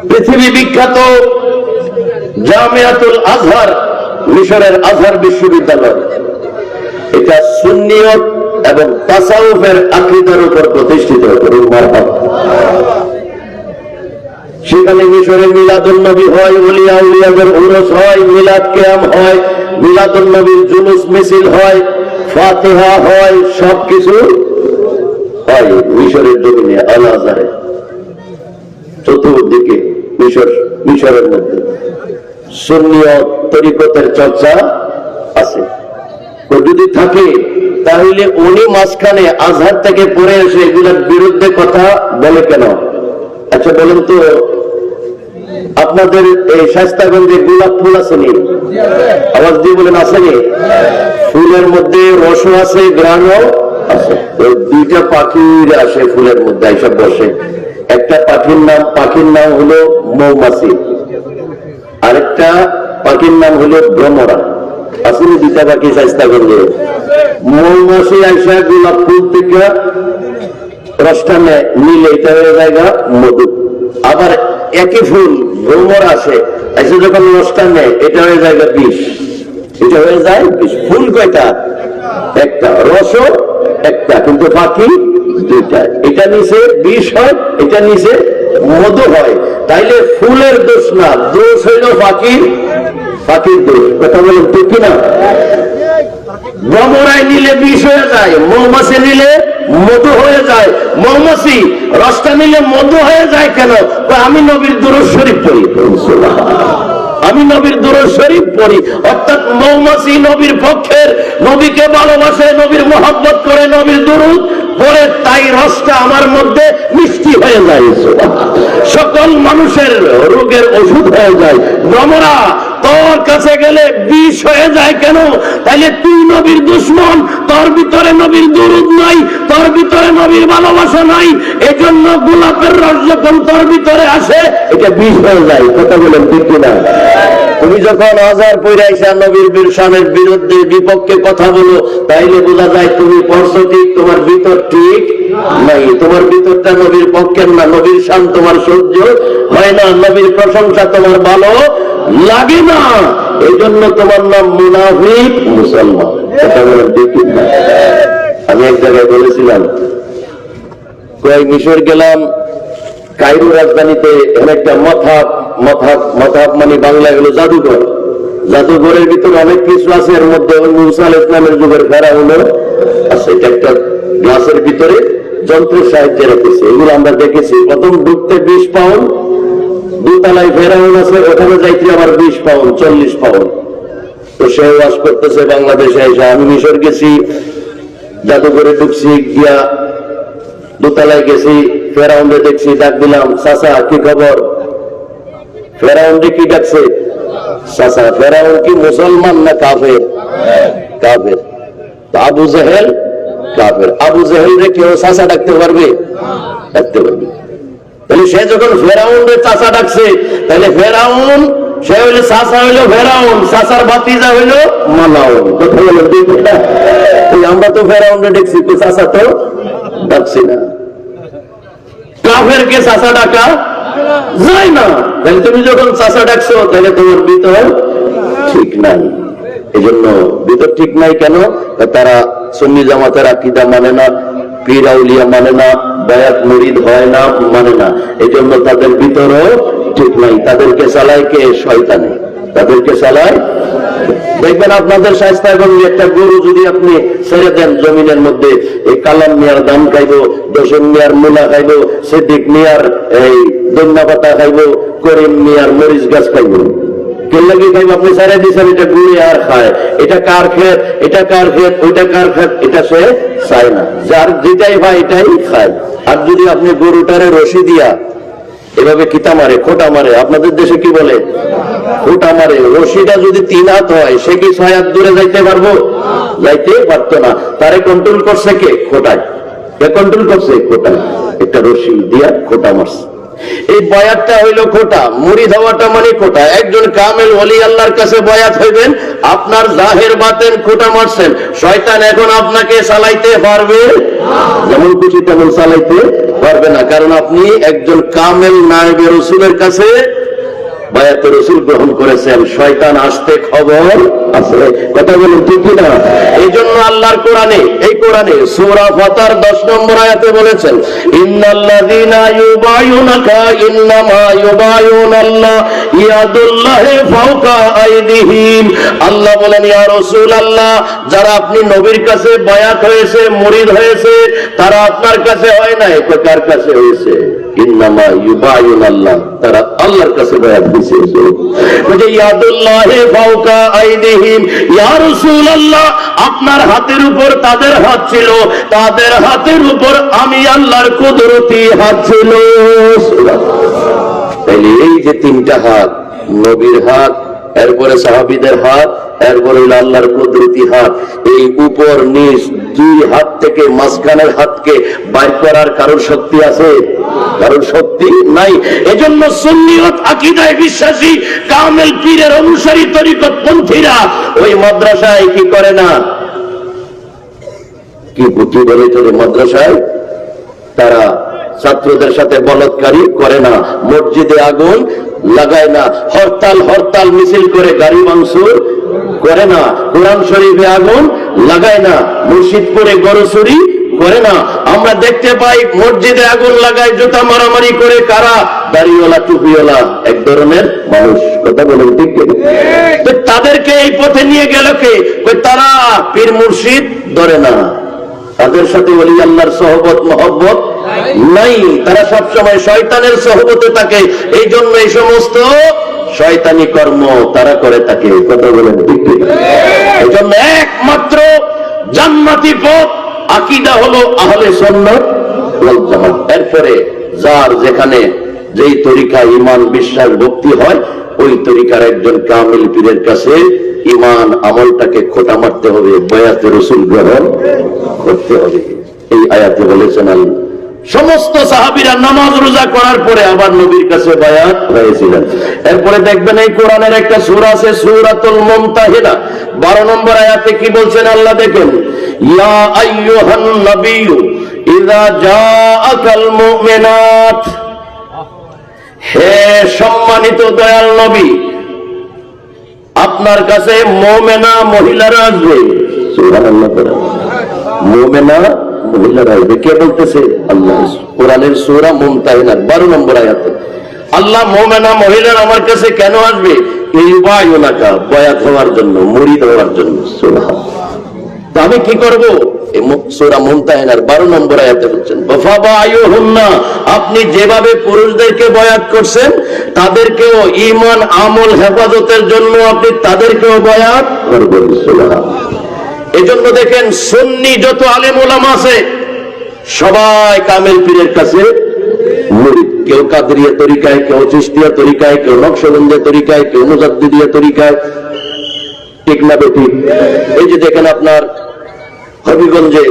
পৃথিবী বিখ্যাত জামিয়াতুল আজহার, মিশরের আজহার বিশ্ববিদ্যালয়, এটা সুন্নিয়ত এবং তাসাউফের আকীদার উপর প্রতিষ্ঠিত। মারহাবা। সেখানে মিশরে মিলাদুন নবী হয়, ওলিয়া উলিয়াদের উরস হয়, মিলাদ কিয়াম হয়, মিলাদুন নবীর জুলুস মিছিল হয়, ফাতিহা হয়, সবকিছু হয় মিশরের জমিনে, আল আজহারে। চতুর্দিকে মিশরের মধ্যে সুন্নিয়ত তরিকতের চর্চা আছে। যদি থাকে তাহলে উনি মাঝখানে আজহার থেকে পড়ে এসে এগুলোর বিরুদ্ধে কথা বলে কেন? আচ্ছা বলেন তো, আপনাদের এই শায়েস্তাগঞ্জে গোলাপ ফুল আসেনি? আওয়াজ দিয়ে বলেন আসেনি? ফুলের মধ্যে রসও আছে, গ্রানও আছে। দুইটা পাখির আসে ফুলের মধ্যে, এইসব বসে। একটা পাখির নাম হলো মৌমাছি, আরেকটা পাখির নাম হলো ভ্রমরা। আসলে দুইটা পাখি শায়েস্তাগঞ্জে। মৌমাছি আইসা গোলাপ ফুল থেকে রসটা নিলে এটা হয়ে জায়গা মধু। আবার একই ফুল ভ্রমর আসে, এসে যখন রসটা নেয় এটা হয়ে জায়গা বিষ। এটা হয়ে যায় বিষ। ফুল কয়টা? একটা। রসও একটা, কিন্তু পাখি দুইটা। এটা নিচে বিষ হয়, এটা নিচে মধু হয়। তাইলে ফুলের দোষ না, দোষ হইল পাখির দোষ। কথা বলেন ঠিক কিনা? ভ্রমরায় নিলে বিষ হয়ে যায়, মৌমাছি নিলে মধু হয়ে যায়। মৌমাছি রসটা নিলে মধু হয়ে যায় কেন? আমি নবীর দুরূদ শরীফ পড়ি, আমি নবীর দুরূদ শরীফ পড়ি। অর্থাৎ মৌমাছি নবীর পক্ষের, নবীকে ভালোবাসে, নবীর মহব্বত করে, নবীর দুরূদ পরে তাই রসটা আমার মধ্যে মিষ্টি হয়ে যায়, সকল মানুষের রোগের ওষুধ হয়ে যায়। ভ্রমরা তোর কাছে গেলে বিষ হয়ে যায় কেন? তাইলে তুই নবীর দুশ্মন, তোর ভিতরে নবীর দুরূদ নাই, তোর ভিতরে নবীর ভালোবাসা নাই, এজন্য গোলাপের রস যখন তোর ভিতরে আসে এটা বিষ হয়ে যায়। কথা বলেন ঠিক কিনা? তুমি যখন হাজার পয়সা নবীর শানের বিরুদ্ধে বিপক্ষে কথা বলো, তাইলে বোঝা যায় তুমি পড়ছো ঠিক, তোমার ভিতর ঠিক নাই, তোমার ভিতরটা নবীর পক্ষের না, নবীর শান তোমার সহ্য হয় না, নবীর প্রশংসা তোমার ভালো লাগে না, এই জন্য তোমার নাম মুনাফিক মুসলমান। কথা বলেন ঠিক কিনা? আমি এক জায়গায় বলেছিলাম, কয়েক মিশর গেলাম, কায়রো রাজধানীতে একটা মথাব মানে বাংলা হলো জাদুঘর। জাদুঘরের ভিতরে অনেক কিছু আছে, এর মধ্যে মুসা আলাইহিস সালামের যুগের ফেরাউন আছে। এটা একটা গ্লাসের ভিতরে যন্ত্রের সাহায্যে রেখেছে, এগুলো আমরা দেখেছি। প্রথম ঢুকতে 20 পাউন্ড, দোতলায় ফেরাউন আছে, ওখানে যাইতে আবার 20 পাউন্ড, 40 পাউন্ড। তো সে ওয়াজ করতেছে বাংলাদেশে এসে। আমি মিশর গেছি, জাদুঘরে ঢুকছি, গিয়া দোতলায় গেছি, ফেরাউন্ডে দেখছি, ডাক দিলাম, চাচা কি খবর? ফেরাউন্ডে কি ডাকছে? চাচা। ফেরাউন কি মুসলমান না কাফের? কাফের। আবু জেহেল কাফের। আবু জেহেল রে কেউ চাচা ডাকতে পারবে? ডাকতে পারবে। তাহলে সে যখন ফেরাউন্ডে চাচা ডাকছে, তাহলে ফেরাউন সে হইলো চাচা, হইলো ফেরাউন, চাচার ভাতিজা হইলো মালাউন। কথা বলেন ঠিক না? আমরা তো ফেরাউন্ডে দেখছি, তো চাচা তো ডাকছি না। কাফেরকে চাচা ডাকা যায় না। তাহলে তুমি যখন চাচা ডাকছো, তাহলে তোমার ভিতর ঠিক নাই। এই জন্য ভিতর ঠিক নাই কেন? তারা সুন্নি জামাতের আকীদা মানে না, পীর আউলিয়া মানে না, বায়াত মুরিদ হয় না, মানে না। এই জন্য তাদের ভিতরও ঠিক নাই। তাদেরকে চালায় কে? শয়তানে। তাদেরকে চালায়। দেখবেন আপনাদের শায়েস্তা এবং একটা গরু যদি আপনি ছেড়ে দেন জমিনের মধ্যে, এই কালাম মিয়ার দাম খাইবো, দশম মিয়ার মূলা খাইবো, সিদ্দিক মিয়ার এই দন্যা পাতা খাইবো, করিম মিয়ার মরিচ গাছ খাইবো। কেল্লাকে খাইবো, আপনি ছেড়ে দিয়েছেন, এটা ঘুরে আর খায়। এটা কার ক্ষেত, এটা কার ক্ষেত, ওইটা কার ক্ষেত, এটা সে চায় না। যার যেটাই হয় এটাই খায়। আর যদি আপনি গরুটারে রশি দিয়া এভাবে কিতা মারে, খোটা মারে, আপনাদের দেশে কি বলে? খোটা মারে। রশিটা যদি 3 হাত হয়, সে কি 6 হাত দূরে যাইতে পারবো? যাইতে পারতো না। তারে কন্ট্রোল করছে কে? খোটায়। কে কন্ট্রোল করছে? খোটায়। একটা রশি দিয়া খোটা মারছে। এই বয়াতটা হইল খোটা, মুরিদ হওয়াটা মানে খোটা। একজন কামেল ওলি আল্লাহর কাছে বয়াত হইবেন, আপনার জাহের বাতেন খোটা মারছেন, শয়তান এখন আপনাকে চালাইতে পারবে? যেমন খুশি তেমন চালাইতে পারবে না। কারণ আপনি একজন কামেল নায়েবে রাসূলের কাছে বায়াতে রাসূল গ্রহণ করেছেন। শয়তান আসতে খবর আছে। কথা বলুন ঠিক কিনা? এই জন্য আল্লাহর কোরআনে, এই কোরআনে সূরা ফাতার 10 নম্বর আয়াতে বলেছেন, ইন্নাল্লাযীনা ইউবায়ুনাকা ইন্নামা ইউবায়ুনাল্লাহ ইয়াদুল্লাহি ফাওকা আইদিহিম। আল্লাহ বলেন, ইয়া রাসূলুল্লাহ, যারা আপনি নবীর কাছে বায়াত হয়েছে, মুরিদ হয়েছে, তারা আপনার কাছে হয় নাই। কার কাছে হয়েছে? ইন্নামা ইউবায়ুনাল্লাহ, তারা আল্লাহর কাছে বায়াত হয়েছে। ইয়াদুল্লাহি ফাওকা আইদিহিম। ইয়া রাসূলুল্লাহ, আপনার হাতের উপর তাদের হাত ছিল, তাদের হাতের উপর আমি আল্লাহর কুদরতি হাত ছিল। তাহলে এই যে 3টা হাত, নবীর হাত, এরপরে সাহাবীদের হাত, এরপরে আল্লাহর কুদরতি হাত, এই উপর নিচ 2 হাত থেকে মাঝখানের হাতকে বাইর করার কারোর শক্তি আছে? কারোর শক্তি নাই। এজন্য সুন্নিয়ত আকীদায় বিশ্বাসী কামেল পীরের অনুসারী তরিকত পন্থীরা ওই মাদ্রাসায় কি করে না? কি বলে চলে মাদ্রাসায়? তারা ছাত্রদের সাথে বলৎকারী করে না, মসজিদে আগুন লাগায় না, হরতাল মিছিল করে গাড়ি ভাঙচুর করে না, কোরআন শরীফে আগুন লাগায় না, মুর্শিদপুরে গরু চুরি করে না। আমরা দেখতে পাই মসজিদে আগুন লাগায়, জুতা মারামারি করে কারা? দাড়িওয়ালা টুপিওয়ালা এক ধরনের মানুষ। কথা বলেন ঠিক কিনা? তো তাদেরকে এই পথে নিয়ে গেল কে? তারা পীর মুর্শিদ ধরে না, তাদের সাথে ওলি আল্লাহর সহবত মহব্বত নাই, তারা সবসময় শয়তানের সহবতে থাকে। এই জন্য এই সমস্ত শয়তানি কর্ম তারা করে থাকে। কথা বলেন ঠিক কিনা? এই জন্য একমাত্র জান্নাতি পথ আকীদা হলো আহলে সুন্নাত ওয়াল জামাত। এরপরে যার যেখানে যেই তরিকা ঈমান বিশ্বাস ভক্তি হয় ওই তরিকার একজন কামিল পীরের কাছে ঈমান আমলটাকে খোঁটা মারতে হবে, বয়াতে রাসূল গ্রহণ করতে হবে। এই আয়াতে বলেছেন আল্লাহ সমস্ত সাহাবীরা নামাজ রোজা করার পরে আবার নবীর কাছে বায়াত হয়েছিলেন। এরপরে দেখবেন এই কোরআনের একটা সূরা আছে সূরাতুল মুমতাহিনা 12 নম্বর আয়াতে কি বলছেন আল্লাহ দেখেন, ইয়া আইয়ুহান নাবিয়্যু ইযা জাআকাল মুমিনাত, হে সম্মানিত দয়াল নবী আপনার কাছে মুমিনা মহিলারা আসবে। সুবহানাল্লাহ, মুমিনা মহিলারা আসবে। কে বলতেছে? আল্লাহ। কোরআনের সূরা মুমতাহিনার 12 নম্বর আয়াতে আল্লাহ মুমিনা মহিলারা আমার কাছে কেন আসবে? ইউবায়ুনাকা, বয়াত হওয়ার জন্য, মুরিদ হওয়ার জন্য। সুবহানাল্লাহ। তো আমি কি করব? এই সূরা মুমতাহিনার 12 নম্বর আয়াতে বলছেন ওয়াফাবায়ুহুন্না, আপনি যেভাবে পুরুষদেরকে বয়াত করছেন তাদেরকেও ঈমান আমল হেফাজতের জন্য আপনি তাদেরকেও বয়াত করবেন। সুবহানাল্লাহ। এজন্য দেখেন সুন্নি যত আলেম ওলামা আছে সবাই কামেল পীরের কাছে মুরিদ। কেউ কাদরিয়া তরিকায়, কেউ চিশতিয়া তরিকায়, কেউ নকশবন্দিয়া তরিকায়, কেউ মুজাদ্দিদিয়া তরিকায়। ঠিক না বেঠিক? এই যে দেখেন আপনার হবিগঞ্জে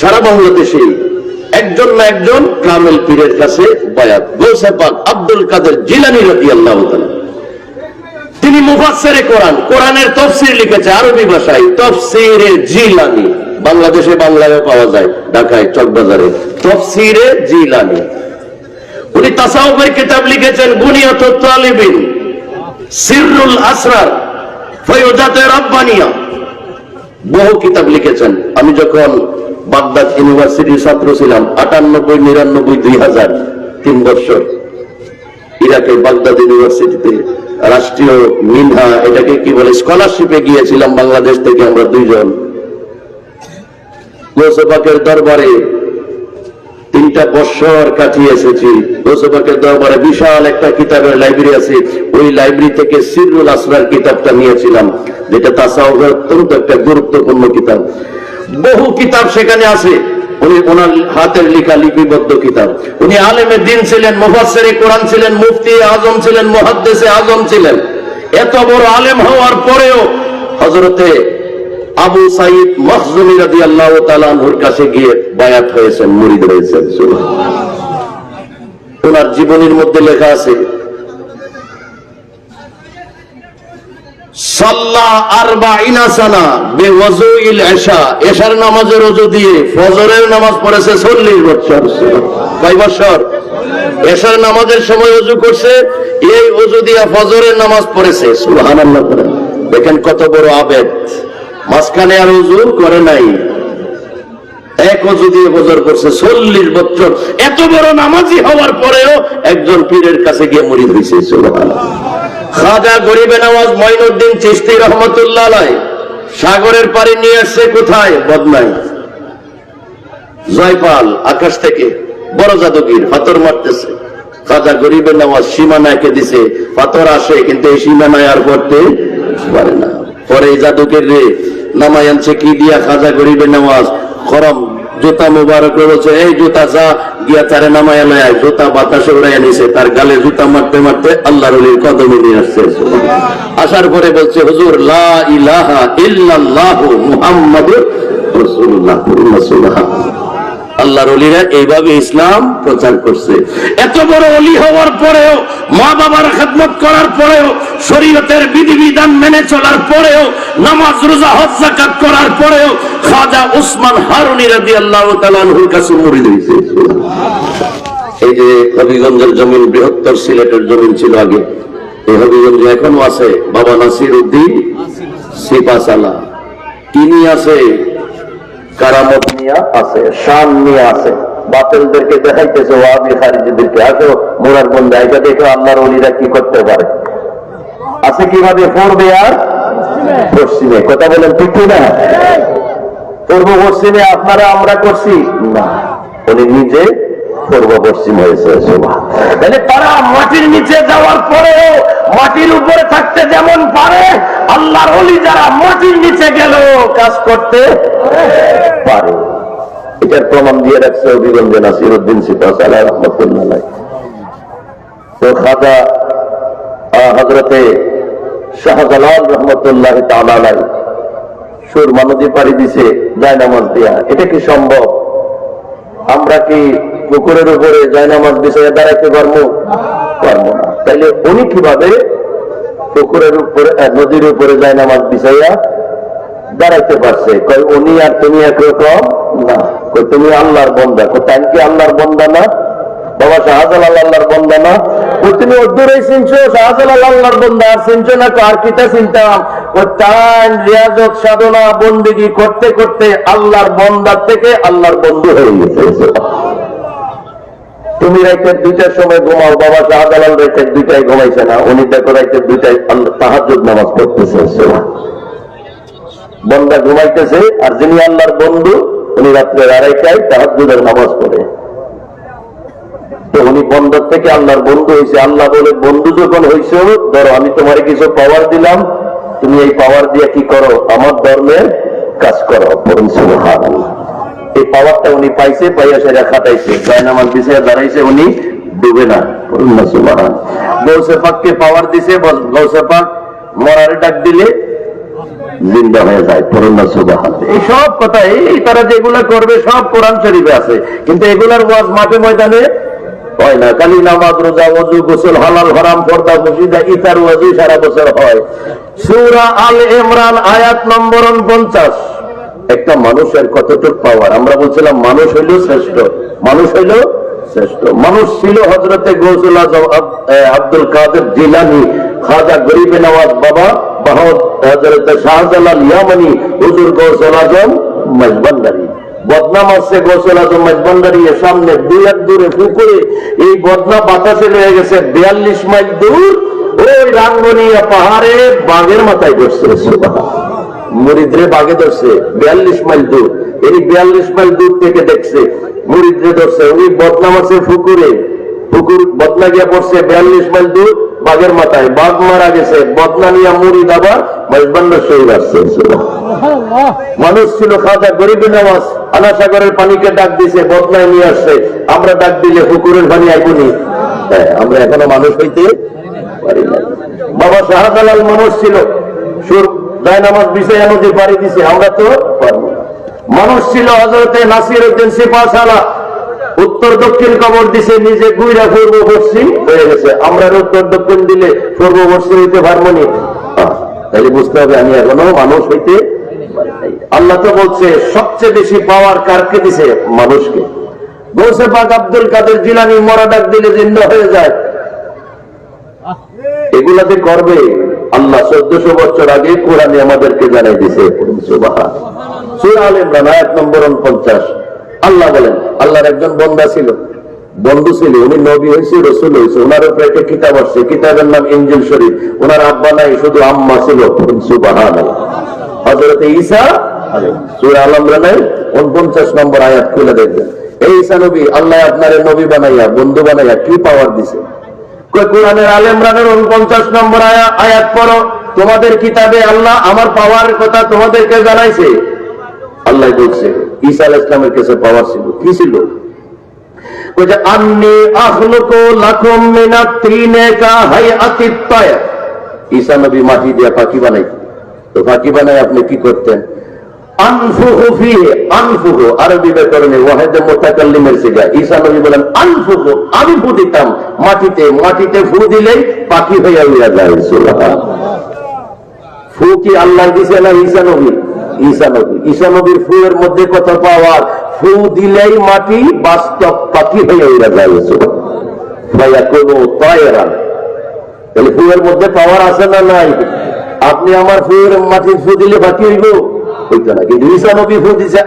সারা বাংলাদেশে একজন না একজন কামেল পীরের কাছে বায়াত। গৌসে পাক আব্দুল কাদের জিলানী রাদিয়াল্লাহু তাআলা তিনি মুফাসসিরে কোরআন, কোরআনের তাফসীর লিখেছে আরবি ভাষায়, তাফসীরে জিলানী। বাংলাদেশে বাংলায়ও পাওয়া যায়, ঢাকায় চকবাজারে তাফসীরে জিলানী। উনি তাসাউফের কিতাব লিখেছেন বুনিয়াতুত তালিবিন, সিররুল আসরার, ফয়জাতে রাব্বানিয়া, বহু কিতাব লিখেছেন। আমি যখন বাগদাদ ইউনিভার্সিটির ছাত্র ছিলাম 98, 99, 2000 3 বছর ইরাকের বাগদাদ ইউনিভার্সিটিতে রাষ্ট্রীয় মিনহা, এটাকে কি বলে, স্কলারশিপে গিয়েছিলাম বাংলাদেশ থেকে আমরা 2 জন। গৌসে পাকের দরবারে 3টা বছর কাটিয়ে এসেছি। গৌসে পাকের দরবারে বিশাল একটা কিতাবের লাইব্রেরি আছে, ওই লাইব্রেরি থেকে সিররুল আসরার কিতাবটা নিয়েছিলাম, যেটা তাসাউফের অত্যন্ত একটা গুরুত্বপূর্ণ কিতাব। বহু কিতাব সেখানে আছে, উনি ওনার হাতের লেখা লিপিবদ্ধ কিতাব। উনি আলেমে দ্বীন ছিলেন, মুফাসসিরে কোরআন ছিলেন, মুফতি আজম ছিলেন, মুহাদ্দিসে আজম ছিলেন। এত বড় আলেম হওয়ার পরেও হযরতে আবু সাঈদ মখজুমি রাদিয়াল্লাহু তাআলা আনহুর কাছে গিয়ে বায়াত হয়েছেন, মুরিদ হয়েছেন। সুবহানাল্লাহ। ওনার জীবনীর মধ্যে লেখা আছে সাল্লা 40 সানা বিওযুইল ইশা, ইশার নামাজের ওযু দিয়ে ফজরের নামাজ পড়েছে 40 বছর। কয় বছর? ইশার নামাজের সময় ওযু করছে, এই ওযু দিয়ে ফজরের নামাজ পড়েছে। সুবহানাল্লাহ। দেখেন কত বড় আবেদ, মাঝখানে আর ওযু করে নাই, এক ওযু দিয়ে ফজর করছে 40 বছর। এত বড় নামাজি হওয়ার পরেও একজন পীরের কাছে গিয়ে মুরিদ হয়েছে। সুবহানাল্লাহ। খাজা গরিবে নওয়াজ মঈনুদ্দিন চিশতি রহমাতুল্লাহ আলাইহি সাগরের পাড়ে নিয়ে আসছে কোথায়? বদনাই। জয়পাল আকাশ থেকে বড় জাদুগির পাথর মারতেছে, খাজা গরিবে নওয়াজ সীমানাকে দিছে, পাথর আসে কিন্তু এই সীমানায় আর পড়তে পারে না। পরে এই জাদুকের রে নামায় আনছে কি দিয়া? খাজা গরিবে নওয়াজ খরম জুতা মুবারক বলছে, এই জুতা যা গিয়া তারে নামায় নেয়। জুতা বাতাসে উড়াইয়া নিছে, তার গালে জুতা মারতে মারতে আল্লাহর ওলির কদমে নিয়ে আসছে। আসার পরে বলছে, হুজুর লা ইলাহা ইল্লাল্লাহু মুহাম্মাদুর রাসূলুল্লাহ। আল্লাহর ওলিরা এইভাবে ইসলাম প্রচার করছে। এত বড় ওলি হওয়ার পরেও, মা বাবার খেদমত করার পরেও, শরীয়তের বিধিবিধান মেনে চলার পরেও, নামাজ রোজা হজ যাকাত করার পরেও খাজা উসমান হারুনি রাদিয়াল্লাহু তাআলা আনহুর কাছে মুরিদ হয়েছে। এই যে হবিগঞ্জের জমিন বৃহত্তর সিলেটের জমিন ছিল আগে, এই হবিগঞ্জে এখনো আছে বাবা নাসির উদ্দিন সিপাসালা। তিনি আছে, কারামত নিয়া আছে, শান নিয়ে আছে, বাতিলদেরকে দেখাইতেছে, ওয়াহাবি খারিজিদেরকে, আসো মোরার বন্ধে আইটা দেখো আল্লাহর ওলিরা কি করতে পারে। আছে কিভাবে? পূর্বে আর পশ্চিমে। কথা বলেন ঠিক না? পূর্ব পশ্চিমে আপনারা আমরা করছি না, উনি নিজে পূর্ব পশ্চিম হয়েছে। তাহলে তারা মাটির নিচে যাওয়ার পরেও মাটির উপরে থাকতে যেমন পারে, আল্লাহর ওলি যারা মাটির নিচে গেল কাজ করতে পারে। এটার প্রমাণ দিয়ে রাখছে অভিগঞ্জে নাসিরউদ্দিন সিপাহসালাহ রহমতুল্লাহ। তো খাজা হযরতে শাহজালাল রহমতুল্লাহ তাআলা আলাইহি সুরমা নদী পাড়ি দিছে জায়নামাজ দিয়া। এটা কি সম্ভব? আমরা কি পুকুরের উপরে জায়নামাজ বিছাইয়া দাঁড়াইতে পারবো? পারবো না। তাইলে উনি কিভাবে পুকুরের উপরে নদীর উপরে জায়নামাজ বিছাইয়া দাঁড়াইতে পারছে? কই উনি আর তুমি একরকম না। কই তুমি আল্লাহর বান্দা। কোথায় কি আল্লাহর বান্দা না? বাবা শাহজালাল আল্লাহর বান্দা না? তুমি অদূরেই চিনছো শাহজালাল আল্লাহর বান্দা, আর চিনছো না তো আর কিটা চিনতাম? রিয়াজত সাধনা বন্দেগী করতে করতে আল্লাহর বান্দার থেকে আল্লাহর বন্ধু হয়ে গেছে। তুমি রাইতের 2টার সময় ঘুমাও, বাবা শাহজালাল রাইতের 2টায় ঘুমাইছে না, উনি দেখো রাইতের 2টায় তাহাজ্জুদ নামাজ পড়তেছে। বন্দা ঘুমাইতেছে, আর যিনি আল্লাহর বন্ধু উনি রাত্রে 2:30টায় তাহাজ্জুদের নামাজ পড়ে। তো উনি বন্দার থেকে আল্লাহর বন্ধু হয়েছে। আল্লাহ বলে, বন্ধু যখন হয়েছে, ধরো আমি তোমারে কিছু পাওয়ার দিলাম, তুমি এই পাওয়ার দিয়ে কি করো? আমার ধর্মের কাজ করো। বলুন সুবহানাল্লাহ। এই পাওয়ারটা উনি পাইছে, পাইয়া সেটা খাটাইছে, জায়নামাজ বিছাইয়া দাঁড়াইছে, উনি ডুবে না। বলুন না সুবহানাল্লাহ। গৌসে পাককে পাওয়ার দিছে, গৌসে পাক মরারে ডাক দিলে জিন্দা হয়ে যায়। বলুন না সুবহানাল্লাহ। এই সব কথা এই তারা যেগুলা করবে সব কোরআন শরীফে আছে, কিন্তু এগুলার ওয়াজ মাঠে ময়দানে হয় না। খালি নামাজ, রোজা, ওযু, গোসল, হালাল হারাম, পর্দা, মুশিদা, ইতার ওয়াজি সারা বছর হয়। সূরা আল ইমরান আয়াত নম্বর 49। একটা মানুষের কতটুকু পাওয়ার। আমরা বলছিলাম মানুষ হইল শ্রেষ্ঠ, মানুষ হইল শ্রেষ্ঠ। মানুষ ছিল হযরতে গৌসুল আজম আব্দুল কাদের জিলানী, খাজা গরিবে নওয়াজ বাবা, হযরতে শাহজালাল ইয়ামানি, হুজুর গৌসুল আজম মজবন্দারি। বদনাম আসছে গৌসুল আজম মজবন্দারি এর সামনে 2 হাত দূরে পুকুরে। এই বদনা বাতাসে রয়ে গেছে 42 মাইল দূর, ওই রাঙ্গনিয়া পাহাড়ে বাঘের মাথায় বসছে। মুরিদরে বাঘে ধরছে 42 মাইল দূর। এই 42 মাইল দূর থেকে দেখছে, মুরিদরে ধরছে। উনি বদনাম আছে পুকুরে, পুকুর বদনা গিয়া পড়ছে 42 মাইল দূর বাঘের মাথায়। বাঘ মারা গেছে, বদনা নিয়ে মুরিদ আবার মজবন্দার শহীদ আসছে। মানুষ ছিল খাজা গরিবে নওয়াজ, আনাসাগরের পানিকে ডাক দিছে, বদনায় নিয়ে আসছে। আমরা ডাক দিলে পুকুরের পানি আইবনি? আমরা এখনো মানুষ হইতে পারি না। বাবা শাহজালাল মানুষ ছিল, সুর জায়নামাজ বিছাইয়া নদী পাড়ি দিছে, আমরা তো পারবো না। মানুষ ছিল হযরতে নাসিরউদ্দিন সিপাহসালাহ, উত্তর দক্ষিণ কবর দিছে, নিজে গুইরা পূর্ব পশ্চিম হয়ে গেছে। আমরা উত্তর দক্ষিণ দিলে পূর্ব পশ্চিম হইতে পারবো না। তাইলে বুঝতে হবে আমি এখনো মানুষ হইতে পারি নাই। আল্লাহ তো বলছে সবচেয়ে বেশি পাওয়ার কারকে দিছে? মানুষকে। গৌসে পাক আব্দুল কাদের জিলানী মরা ডাক দিলে জিন্দা হয়ে যায়। এগুলাতে করবে আল্লাহ 1400 বছর আগে কোরআনে আমাদেরকে জানাই দিছে। সূরা আল ইমরান আয়াত নম্বর 49। আল্লাহ বলেন, আল্লাহর একজন বান্দা ছিল, বন্ধু ছিল, উনি নবী হয়েছে, রাসূল হয়েছে। ওনার উপরে একটা কিতাব আসছে, কিতাবের নাম ইনজিল শরীফ। ওনার আব্বা নাই, শুধু আম্মা ছিল। সুবহানাল্লাহ। হযরত ঈসা সূরা আল ইমরানের 49 নম্বর আয়াত খুলে দেখবেন। এই ঈসা নবী, আল্লাহ আপনারে নবী বানাইয়া, বন্ধু বানাইয়া কি পাওয়ার দিছে? কোরআনের আল ইমরানের 49 নম্বর আয়াত পড়ো। তোমাদের কিতাবে আল্লাহ আমার পাওয়ার কথা তোমাদেরকে জানাইছে। আল্লাহ বলছে ঈসা আলাইহিস সালামের কাছে পাওয়ার ছিল। কি ছিল? ওই যে আন্নী আখলুকু লাকুম মিনাত তিনে কা হায়াতিত তায়র। ঈসা নবী মাটি দিয়ে পাখি বানাইতেন। তো পাখি বানায় আপনি কি করতেন? আনফুহু ফিহি, আনফুহু আরবি ব্যাকরণে ওয়াহিদে মুতাকাল্লিমের সিগা। ঈসা নবী বলেন আনফুহু, আমি ফু দিতাম মাটিতে, মাটিতে ফু দিলেই পাখি হইয়া উড়া যায়। সুবহানাল্লাহ। ফু কি আল্লাহ দিছে না ঈসা নবী? ঈসা নবী। ঈসা নবীর ফুয়ের মধ্যে কত পাওয়ার! ফু দিলেই মাটি বাস্তব পাখি হয়ে উড়া যায়। ফায়াকুনু তায়রান। তাহলে ফুয়ের মধ্যে পাওয়ার আছে না নাই? আপনি আমার ফুয়ের মাটি ফু দিলে পাখি হইব? হইতো না। কিন্তু ঈসা নবী ফু দিছে।